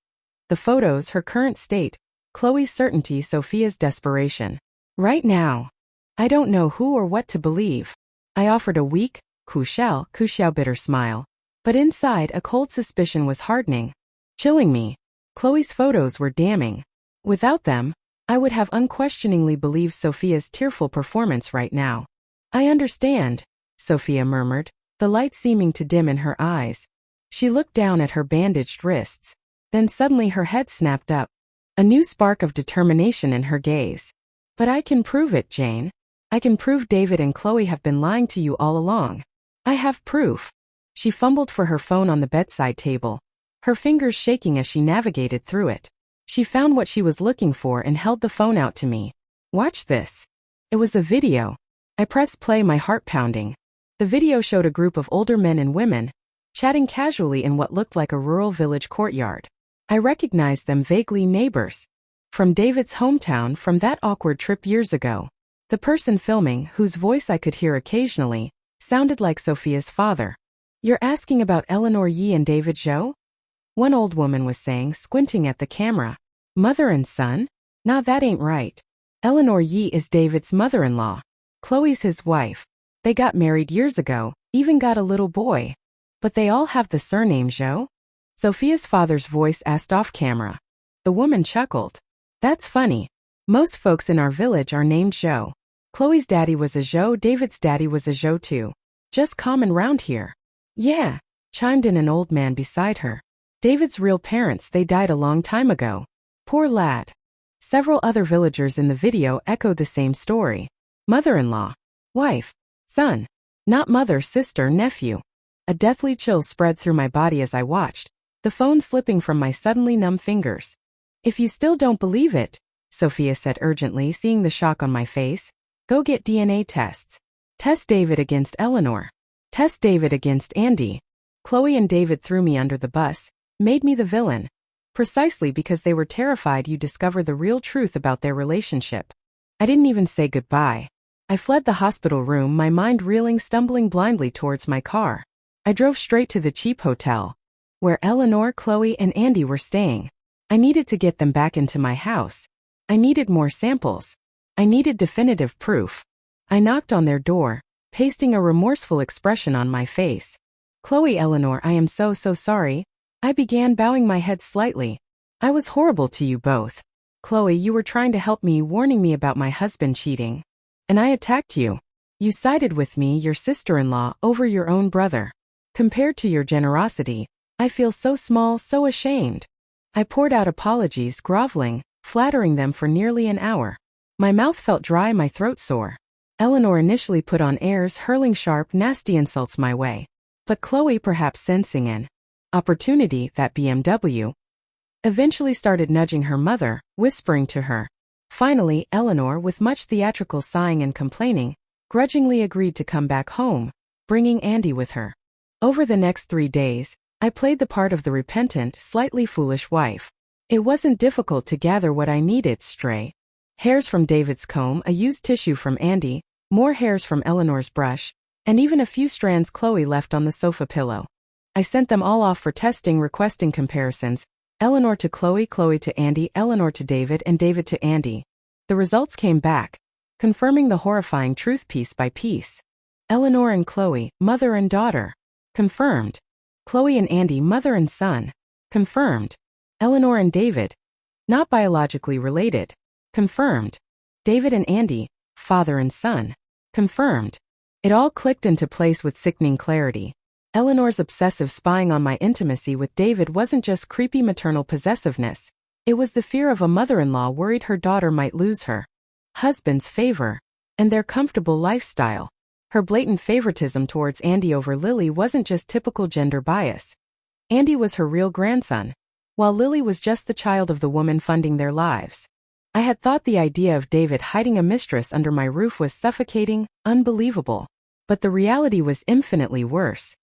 The photos, her current state, Chloe's certainty, Sophia's desperation. "Right now. I don't know who or what to believe." I offered a weak, kuxiao bitter smile. But inside, a cold suspicion was hardening, chilling me. Chloe's photos were damning. Without them, I would have unquestioningly believed Sophia's tearful performance right now. "I understand," Sophia murmured, the light seeming to dim in her eyes. She looked down at her bandaged wrists. Then suddenly her head snapped up, a new spark of determination in her gaze. "But I can prove it, Jane. I can prove David and Chloe have been lying to you all along. I have proof." She fumbled for her phone on the bedside table, her fingers shaking as she navigated through it. She found what she was looking for and held the phone out to me. "Watch this." It was a video. I pressed play, my heart pounding. The video showed a group of older men and women, chatting casually in what looked like a rural village courtyard. I recognized them vaguely, neighbors. From David's hometown, from that awkward trip years ago. The person filming, whose voice I could hear occasionally, sounded like Sophia's father. "You're asking about Eleanor Yi and David Zhou?" one old woman was saying, squinting at the camera. "Mother and son? Nah, that ain't right. Eleanor Yi is David's mother-in-law. Chloe's his wife. They got married years ago, even got a little boy. But they all have the surname Zhou?" Sophia's father's voice asked off camera. The woman chuckled. "That's funny. Most folks in our village are named Zhou. Chloe's daddy was a Zhou, David's daddy was a Zhou too. Just common round here." "Yeah," chimed in an old man beside her. "David's real parents, they died a long time ago. Poor lad." Several other villagers in the video echoed the same story. Mother-in-law, wife, son, not mother, sister, nephew. A deathly chill spread through my body as I watched, the phone slipping from my suddenly numb fingers. "If you still don't believe it," Sophia said urgently, seeing the shock on my face, "go get DNA tests. Test David against Eleanor. Test David against Andy." Chloe and David threw me under the bus, made me the villain. Precisely because they were terrified you'd discover the real truth about their relationship. I didn't even say goodbye. I fled the hospital room, my mind reeling, stumbling blindly towards my car. I drove straight to the cheap hotel, where Eleanor, Chloe, and Andy were staying. I needed to get them back into my house. I needed more samples. I needed definitive proof. I knocked on their door, pasting a remorseful expression on my face. "Chloe, Eleanor, I am so sorry." I began, bowing my head slightly. "I was horrible to you both. Chloe, you were trying to help me, warning me about my husband cheating. And I attacked you. You sided with me, your sister-in-law, over your own brother. Compared to your generosity, I feel so small, so ashamed." I poured out apologies, groveling, flattering them for nearly an hour. My mouth felt dry, my throat sore. Eleanor initially put on airs, hurling sharp, nasty insults my way. But Chloe, perhaps sensing an opportunity, that BMW, eventually started nudging her mother, whispering to her. Finally, Eleanor, with much theatrical sighing and complaining, grudgingly agreed to come back home, bringing Andy with her. Over the next 3 days, I played the part of the repentant, slightly foolish wife. It wasn't difficult to gather what I needed: stray hairs from David's comb, a used tissue from Andy, more hairs from Eleanor's brush, and even a few strands Chloe left on the sofa pillow. I sent them all off for testing, requesting comparisons: Eleanor to Chloe, Chloe to Andy, Eleanor to David, and David to Andy. The results came back, confirming the horrifying truth piece by piece. Eleanor and Chloe, mother and daughter. Confirmed. Chloe and Andy, mother and son. Confirmed. Eleanor and David, not biologically related. Confirmed. David and Andy, father and son. Confirmed. It all clicked into place with sickening clarity. Eleanor's obsessive spying on my intimacy with David wasn't just creepy maternal possessiveness. It was the fear of a mother-in-law worried her daughter might lose her husband's favor and their comfortable lifestyle. Her blatant favoritism towards Andy over Lily wasn't just typical gender bias. Andy was her real grandson, while Lily was just the child of the woman funding their lives. I had thought the idea of David hiding a mistress under my roof was suffocating, unbelievable. But the reality was infinitely worse.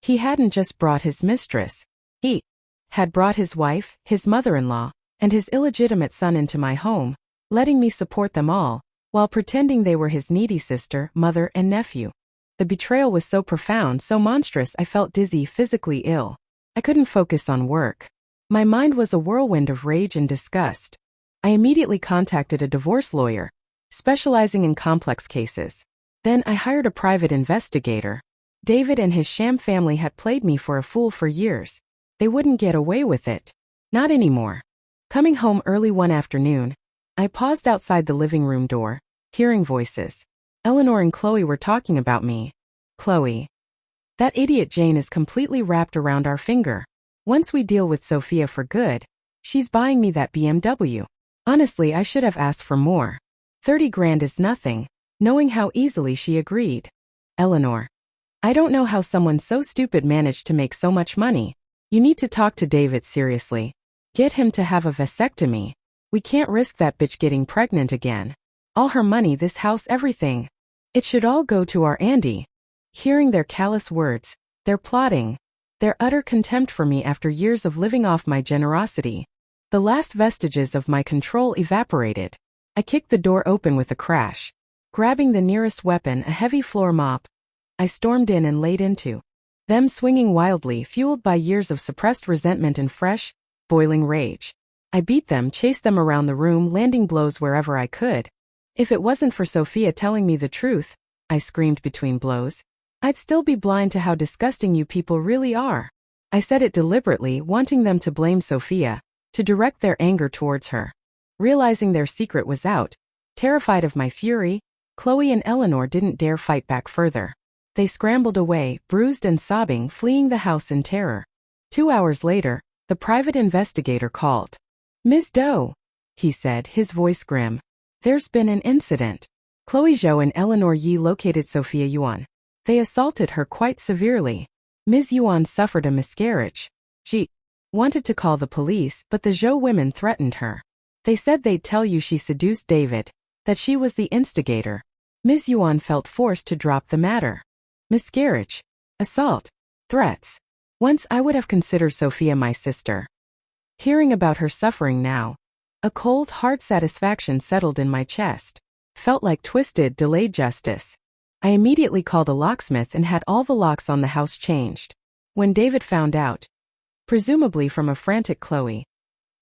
He hadn't just brought his mistress. He had brought his wife, his mother-in-law, and his illegitimate son into my home, letting me support them all, while pretending they were his needy sister, mother, and nephew. The betrayal was so profound, so monstrous, I felt dizzy, physically ill. I couldn't focus on work. My mind was a whirlwind of rage and disgust. I immediately contacted a divorce lawyer, specializing in complex cases. Then I hired a private investigator. David and his sham family had played me for a fool for years. They wouldn't get away with it. Not anymore. Coming home early one afternoon, I paused outside the living room door, hearing voices. Eleanor and Chloe were talking about me. Chloe. That idiot Jane is completely wrapped around our finger. Once we deal with Sophia for good, she's buying me that BMW. Honestly, I should have asked for more. 30 grand is nothing, knowing how easily she agreed. Eleanor. I don't know how someone so stupid managed to make so much money. You need to talk to David seriously. Get him to have a vasectomy. We can't risk that bitch getting pregnant again. All her money, this house, everything. It should all go to our Andy. Hearing their callous words, their plotting, their utter contempt for me after years of living off my generosity. The last vestiges of my control evaporated. I kicked the door open with a crash. Grabbing the nearest weapon, a heavy floor mop, I stormed in and laid into them, swinging wildly, fueled by years of suppressed resentment and fresh, boiling rage. I beat them, chased them around the room, landing blows wherever I could. If it wasn't for Sophia telling me the truth, I screamed between blows, I'd still be blind to how disgusting you people really are. I said it deliberately, wanting them to blame Sophia, to direct their anger towards her. Realizing their secret was out, terrified of my fury, Chloe and Eleanor didn't dare fight back further. They scrambled away, bruised and sobbing, fleeing the house in terror. 2 hours later, the private investigator called. Ms. Zhou, he said, his voice grim. There's been an incident. Chloe Zhou and Eleanor Yi located Sophia Yuan. They assaulted her quite severely. Ms. Yuan suffered a miscarriage. She wanted to call the police, but the Zhou women threatened her. They said they'd tell you she seduced David, that she was the instigator. Ms. Yuan felt forced to drop the matter. Miscarriage, assault, threats. Once I would have considered Sophia my sister. Hearing about her suffering now, a cold, hard satisfaction settled in my chest. Felt like twisted, delayed justice. I immediately called a locksmith and had all the locks on the house changed. When David found out, presumably from a frantic Chloe,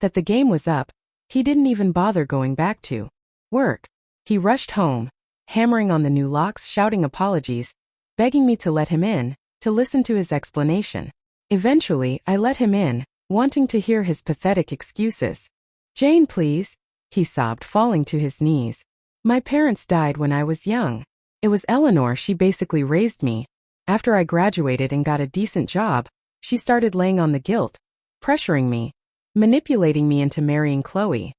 that the game was up, he didn't even bother going back to work. He rushed home, hammering on the new locks, shouting apologies, begging me to let him in, to listen to his explanation. Eventually, I let him in, wanting to hear his pathetic excuses. Jane, please, he sobbed, falling to his knees. My parents died when I was young. It was Eleanor, she basically raised me. After I graduated and got a decent job, she started laying on the guilt, pressuring me, manipulating me into marrying Chloe.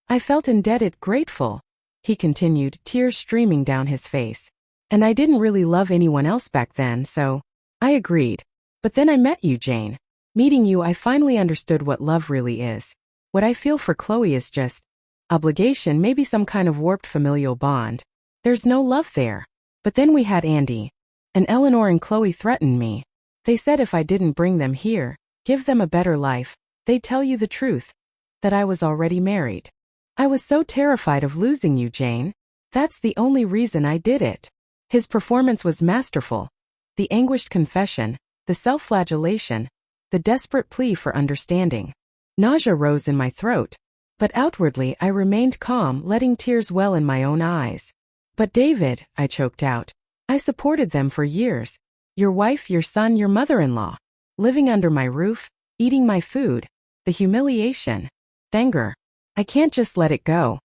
I felt indebted, grateful, he continued, tears streaming down his face. And I didn't really love anyone else back then, so I agreed. But then I met you, Jane. Meeting you, I finally understood what love really is. What I feel for Chloe is just obligation, maybe some kind of warped familial bond. There's no love there. But then we had Andy. And Eleanor and Chloe threatened me. They said if I didn't bring them here, give them a better life, they'd tell you the truth, that I was already married. I was so terrified of losing you, Jane. That's the only reason I did it. His performance was masterful. The anguished confession, the self-flagellation, the desperate plea for understanding. Nausea rose in my throat, but outwardly I remained calm, letting tears well in my own eyes. But David, I choked out. I supported them for years. Your wife, your son, your mother-in-law. Living under my roof, eating my food. The humiliation. The anger. I can't just let it go.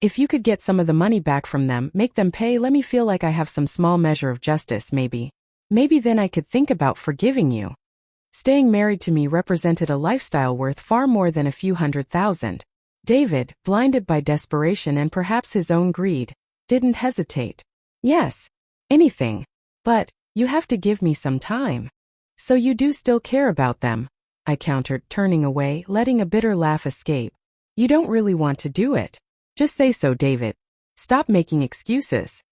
If you could get some of the money back from them, make them pay, let me feel like I have some small measure of justice, maybe. Maybe then I could think about forgiving you. Staying married to me represented a lifestyle worth far more than a few $100,000. David, blinded by desperation and perhaps his own greed, didn't hesitate. Yes. Anything. But, you have to give me some time. So you do still care about them, I countered, turning away, letting a bitter laugh escape. You don't really want to do it. Just say so, David. Stop making excuses.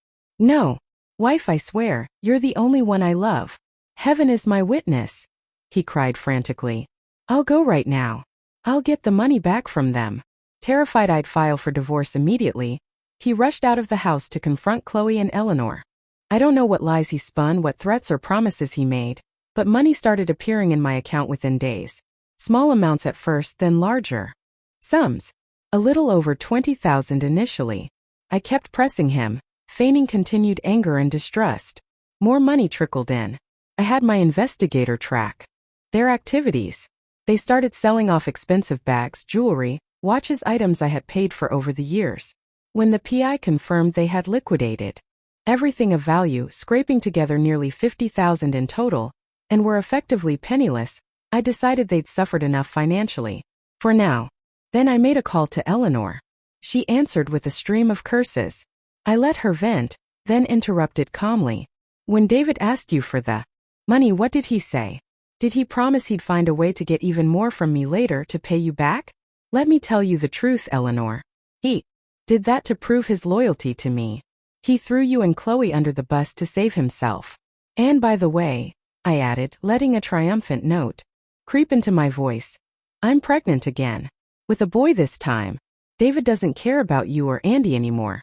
No. Wife, I swear, you're the only one I love. Heaven is my witness, he cried frantically. I'll go right now. I'll get the money back from them. Terrified I'd file for divorce immediately, he rushed out of the house to confront Chloe and Eleanor. I don't know what lies he spun, what threats or promises he made, but money started appearing in my account within days. Small amounts at first, then larger sums. A little over 20,000 initially. I kept pressing him, feigning continued anger and distrust. More money trickled in. I had my investigator track their activities. They started selling off expensive bags, jewelry, watches, items I had paid for over the years. When the PI confirmed they had liquidated everything of value, scraping together nearly 50,000 in total, and were effectively penniless, I decided they'd suffered enough financially. For now. Then I made a call to Eleanor. She answered with a stream of curses. I let her vent, then interrupted calmly. When David asked you for the money, what did he say? Did he promise he'd find a way to get even more from me later to pay you back? Let me tell you the truth, Eleanor. He did that to prove his loyalty to me. He threw you and Chloe under the bus to save himself. And by the way, I added, letting a triumphant note creep into my voice, I'm pregnant again. With a boy this time. David doesn't care about you or Andy anymore.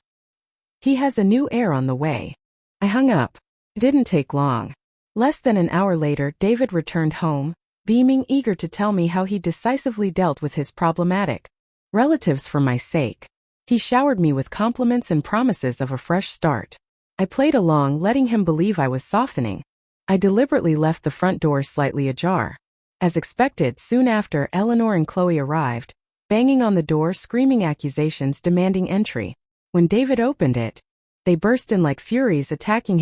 He has a new heir on the way. I hung up. It didn't take long. Less than an hour later, David returned home, beaming, eager to tell me how he decisively dealt with his problematic relatives for my sake. He showered me with compliments and promises of a fresh start. I played along, letting him believe I was softening. I deliberately left the front door slightly ajar. As expected, soon after, Eleanor and Chloe arrived, banging on the door, screaming accusations, demanding entry. When David opened it, they burst in like furies, attacking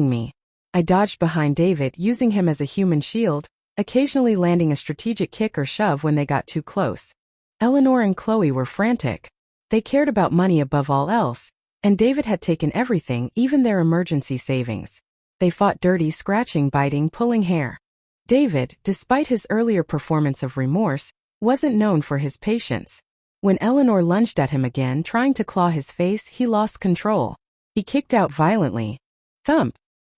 me. I dodged behind David, using him as a human shield, occasionally landing a strategic kick or shove when they got too close. Eleanor and Chloe were frantic. They cared about money above all else, and David had taken everything, even their emergency savings. They fought dirty, scratching, biting, pulling hair. David, despite his earlier performance of remorse, wasn't known for his patience. When Eleanor lunged at him again, trying to claw his face, he lost control. He kicked out violently. Thump!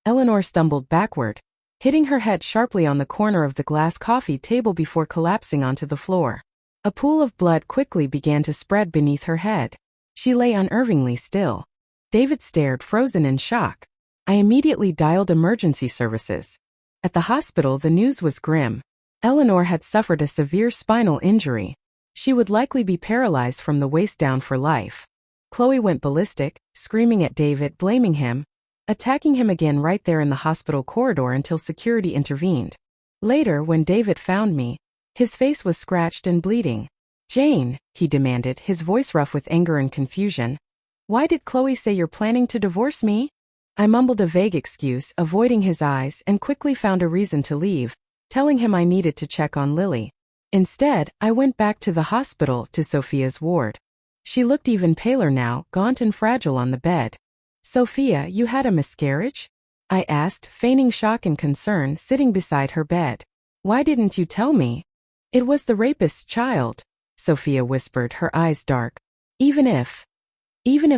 Eleanor stumbled backward, hitting her head sharply on the corner of the glass coffee table before collapsing onto the floor. A pool of blood quickly began to spread beneath her head. She lay unnervingly still. David stared, frozen in shock. I immediately dialed emergency services. At the hospital, the news was grim. Eleanor had suffered a severe spinal injury. She would likely be paralyzed from the waist down for life. Chloe went ballistic, screaming at David, blaming him, attacking him again right there in the hospital corridor until security intervened. Later, when David found me, his face was scratched and bleeding. Jane, he demanded, his voice rough with anger and confusion. Why did Chloe say you're planning to divorce me? I mumbled a vague excuse, avoiding his eyes, and quickly found a reason to leave, telling him I needed to check on Lily. Instead, I went back to the hospital, to Sophia's ward. She looked even paler now, gaunt and fragile on the bed. Sophia, you had a miscarriage? I asked, feigning shock and concern, sitting beside her bed. Why didn't you tell me? It was the rapist's child, Sophia whispered, her eyes dark. Even if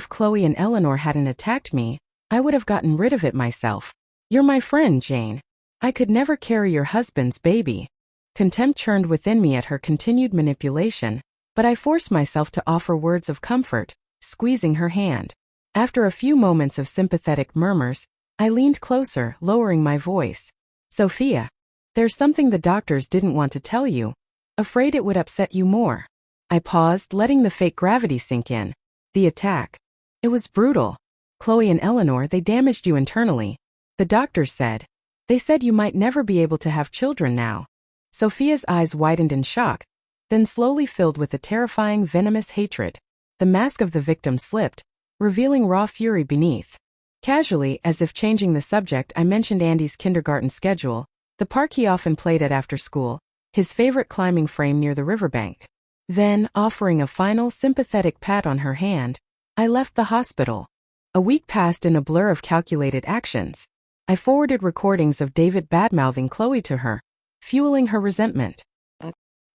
Chloe and Eleanor hadn't attacked me, I would have gotten rid of it myself. You're my friend, Jane. I could never carry your husband's baby. Contempt churned within me at her continued manipulation, but I forced myself to offer words of comfort, squeezing her hand. After a few moments of sympathetic murmurs, I leaned closer, lowering my voice. Sophia, there's something the doctors didn't want to tell you. Afraid it would upset you more. I paused, letting the fake gravity sink in. The attack. It was brutal. Chloe and Eleanor, they damaged you internally. The doctors said. They said you might never be able to have children now. Sophia's eyes widened in shock, then slowly filled with a terrifying, venomous hatred. The mask of the victim slipped, revealing raw fury beneath. Casually, as if changing the subject, I mentioned Andy's kindergarten schedule, the park he often played at after school, his favorite climbing frame near the riverbank. Then, offering a final sympathetic pat on her hand, I left the hospital. A week passed in a blur of calculated actions. I forwarded recordings of David badmouthing Chloe to her, fueling her resentment.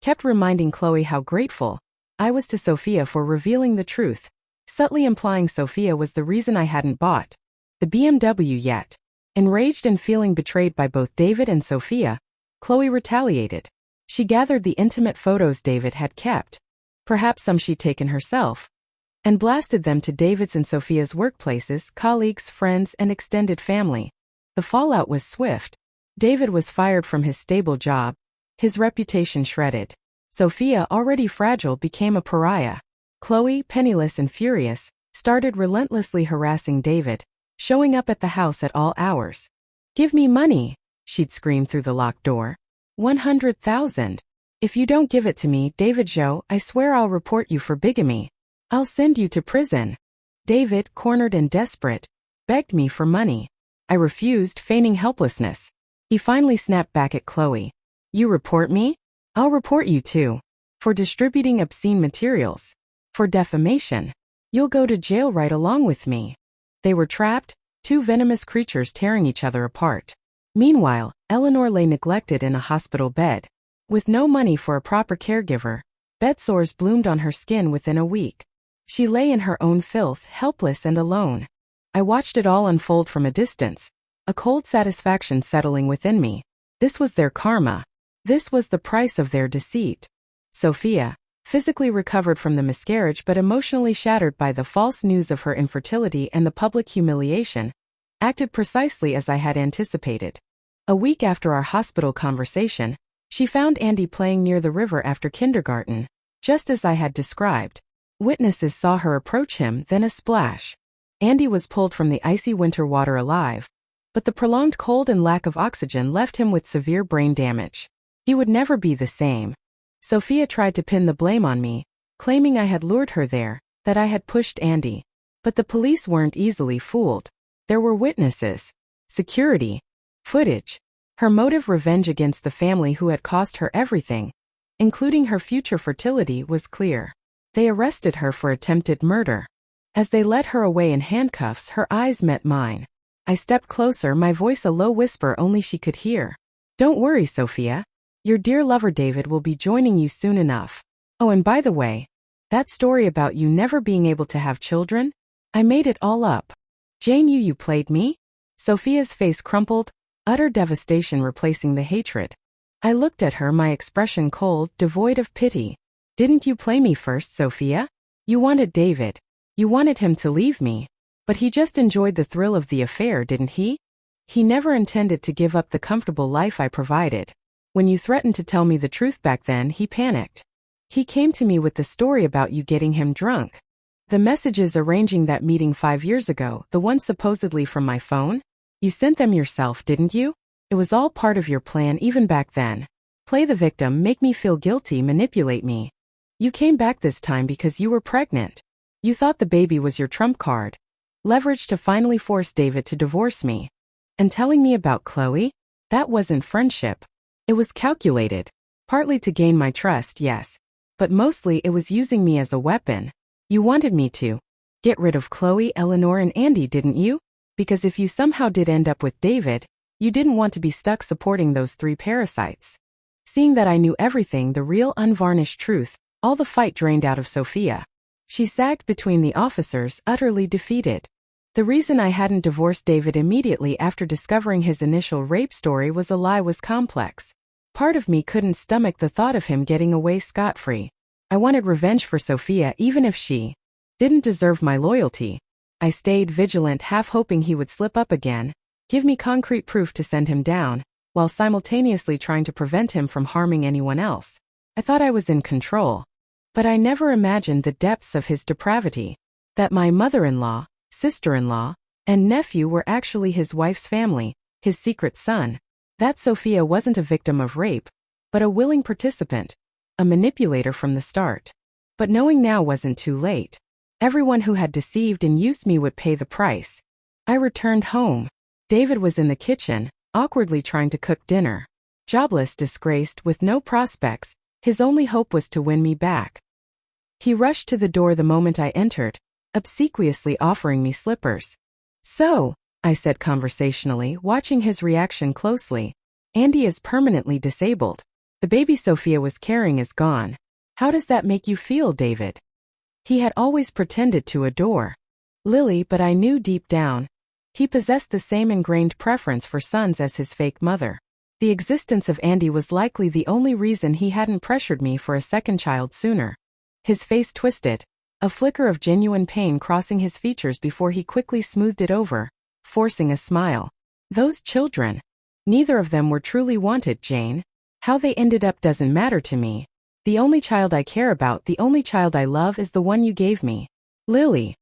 Kept reminding Chloe how grateful I was to Sophia for revealing the truth, subtly implying Sophia was the reason I hadn't bought the BMW yet. Enraged and feeling betrayed by both David and Sophia, Chloe retaliated. She gathered the intimate photos David had kept, perhaps some she'd taken herself, and blasted them to David's and Sophia's workplaces, colleagues, friends, and extended family. The fallout was swift. David was fired from his stable job, his reputation shredded. Sophia, already fragile, became a pariah. Chloe, penniless and furious, started relentlessly harassing David, showing up at the house at all hours. "Give me money," she'd scream through the locked door. 100,000. "If you don't give it to me, David Zhou, I swear I'll report you for bigamy. I'll send you to prison." David, cornered and desperate, begged me for money. I refused, feigning helplessness. He finally snapped back at Chloe. "You report me? I'll report you too. For distributing obscene materials. For defamation. You'll go to jail right along with me." They were trapped, two venomous creatures tearing each other apart. Meanwhile, Eleanor lay neglected in a hospital bed. With no money for a proper caregiver, bed sores bloomed on her skin within a week. She lay in her own filth, helpless and alone. I watched it all unfold from a distance, a cold satisfaction settling within me. This was their karma. This was the price of their deceit. Sophia, physically recovered from the miscarriage but emotionally shattered by the false news of her infertility and the public humiliation, acted precisely as I had anticipated. A week after our hospital conversation, she found Andy playing near the river after kindergarten, just as I had described. Witnesses saw her approach him, then a splash. Andy was pulled from the icy winter water alive, but the prolonged cold and lack of oxygen left him with severe brain damage. He would never be the same. Sophia tried to pin the blame on me, claiming I had lured her there, that I had pushed Andy. But the police weren't easily fooled. There were witnesses, security, footage. Her motive, revenge against the family who had cost her everything, including her future fertility, was clear. They arrested her for attempted murder. As they led her away in handcuffs, her eyes met mine. I stepped closer, my voice a low whisper only she could hear. "Don't worry, Sophia. Your dear lover David will be joining you soon enough. Oh, and by the way, that story about you never being able to have children? I made it all up. Jane, you played me?" Sophia's face crumpled, utter devastation replacing the hatred. I looked at her, my expression cold, devoid of pity. "Didn't you play me first, Sophia? You wanted David. You wanted him to leave me. But he just enjoyed the thrill of the affair, didn't he? He never intended to give up the comfortable life I provided. When you threatened to tell me the truth back then, he panicked. He came to me with the story about you getting him drunk. The messages arranging that meeting 5 years ago, the ones supposedly from my phone? You sent them yourself, didn't you? It was all part of your plan even back then. Play the victim, make me feel guilty, manipulate me. You came back this time because you were pregnant. You thought the baby was your trump card. Leverage to finally force David to divorce me. And telling me about Chloe? That wasn't friendship. It was calculated. Partly to gain my trust, yes. But mostly it was using me as a weapon. You wanted me to get rid of Chloe, Eleanor, and Andy, didn't you? Because if you somehow did end up with David, you didn't want to be stuck supporting those 3 parasites. Seeing that I knew everything, the real unvarnished truth, all the fight drained out of Sophia. She sagged between the officers, utterly defeated. The reason I hadn't divorced David immediately after discovering his initial rape story was a lie was complex. Part of me couldn't stomach the thought of him getting away scot-free. I wanted revenge for Sophia even if she didn't deserve my loyalty. I stayed vigilant, half hoping he would slip up again, give me concrete proof to send him down, while simultaneously trying to prevent him from harming anyone else. I thought I was in control. But I never imagined the depths of his depravity. That my mother-in-law, sister-in-law, and nephew were actually his wife's family, his secret son. That Sophia wasn't a victim of rape, but a willing participant, a manipulator from the start. But knowing now wasn't too late. Everyone who had deceived and used me would pay the price. I returned home. David was in the kitchen, awkwardly trying to cook dinner. Jobless, disgraced, with no prospects, his only hope was to win me back. He rushed to the door the moment I entered, obsequiously offering me slippers. "So," I said conversationally, watching his reaction closely, "Andy is permanently disabled. The baby Sophia was carrying is gone. How does that make you feel, David?" He had always pretended to adore Lily, but I knew deep down, he possessed the same ingrained preference for sons as his fake mother. The existence of Andy was likely the only reason he hadn't pressured me for a second child sooner. His face twisted, a flicker of genuine pain crossing his features before he quickly smoothed it over, forcing a smile. "Those children. Neither of them were truly wanted, Jane. How they ended up doesn't matter to me. The only child I care about, the only child I love is the one you gave me. Lily."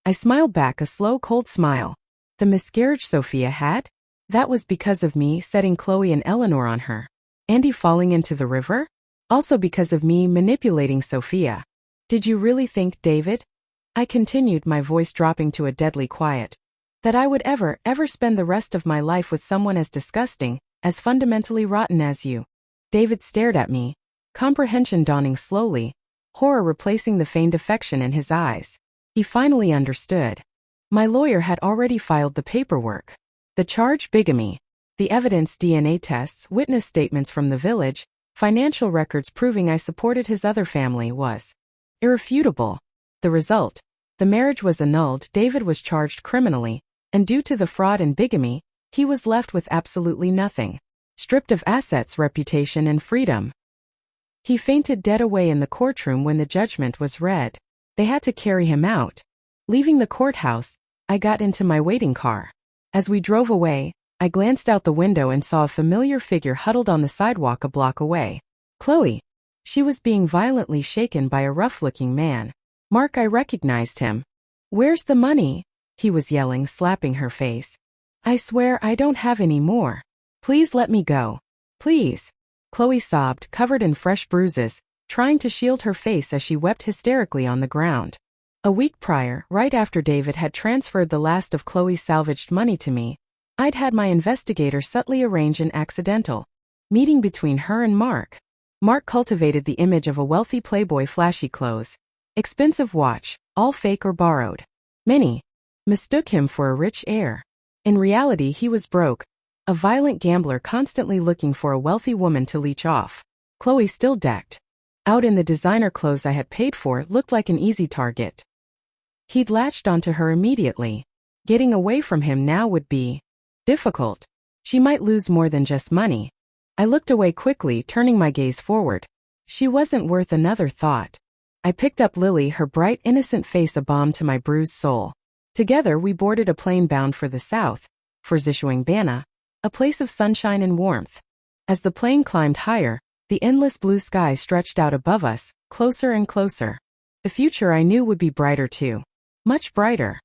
I smiled back, a slow, cold smile. The miscarriage Sophia had? That was because of me setting Chloe and Eleanor on her. Andy falling into the river? Also because of me manipulating Sophia. "Did you really think, David," I continued, my voice dropping to a deadly quiet, "that I would ever spend the rest of my life with someone as disgusting, as fundamentally rotten as you?" David stared at me, comprehension dawning slowly, horror replacing the feigned affection in his eyes. He finally understood. My lawyer had already filed the paperwork. The charge, bigamy. The evidence, DNA tests, witness statements from the village, financial records proving I supported his other family, was irrefutable. The result, the marriage was annulled, David was charged criminally, and due to the fraud and bigamy, he was left with absolutely nothing. Stripped of assets, reputation, and freedom. He fainted dead away in the courtroom when the judgment was read. They had to carry him out. Leaving the courthouse, I got into my waiting car. As we drove away, I glanced out the window and saw a familiar figure huddled on the sidewalk a block away. Chloe. She was being violently shaken by a rough-looking man. "Mark," I recognized him. "Where's the money?" he was yelling, slapping her face. "I swear I don't have any more. Please let me go. Please." Chloe sobbed, covered in fresh bruises, trying to shield her face as she wept hysterically on the ground. A week prior, right after David had transferred the last of Chloe's salvaged money to me, I'd had my investigator subtly arrange an accidental meeting between her and Mark. Mark cultivated the image of a wealthy playboy, flashy clothes, expensive watch, all fake or borrowed. Many mistook him for a rich heir. In reality, he was broke, a violent gambler constantly looking for a wealthy woman to leech off. Chloe, still decked out in the designer clothes I had paid for, looked like an easy target. He'd latched onto her immediately. Getting away from him now would be difficult. She might lose more than just money. I looked away quickly, turning my gaze forward. She wasn't worth another thought. I picked up Lily, her bright, innocent face a balm to my bruised soul. Together we boarded a plane bound for the south, for Zhou, a place of sunshine and warmth. As the plane climbed higher, the endless blue sky stretched out above us, closer and closer. The future I knew would be brighter too. Much brighter.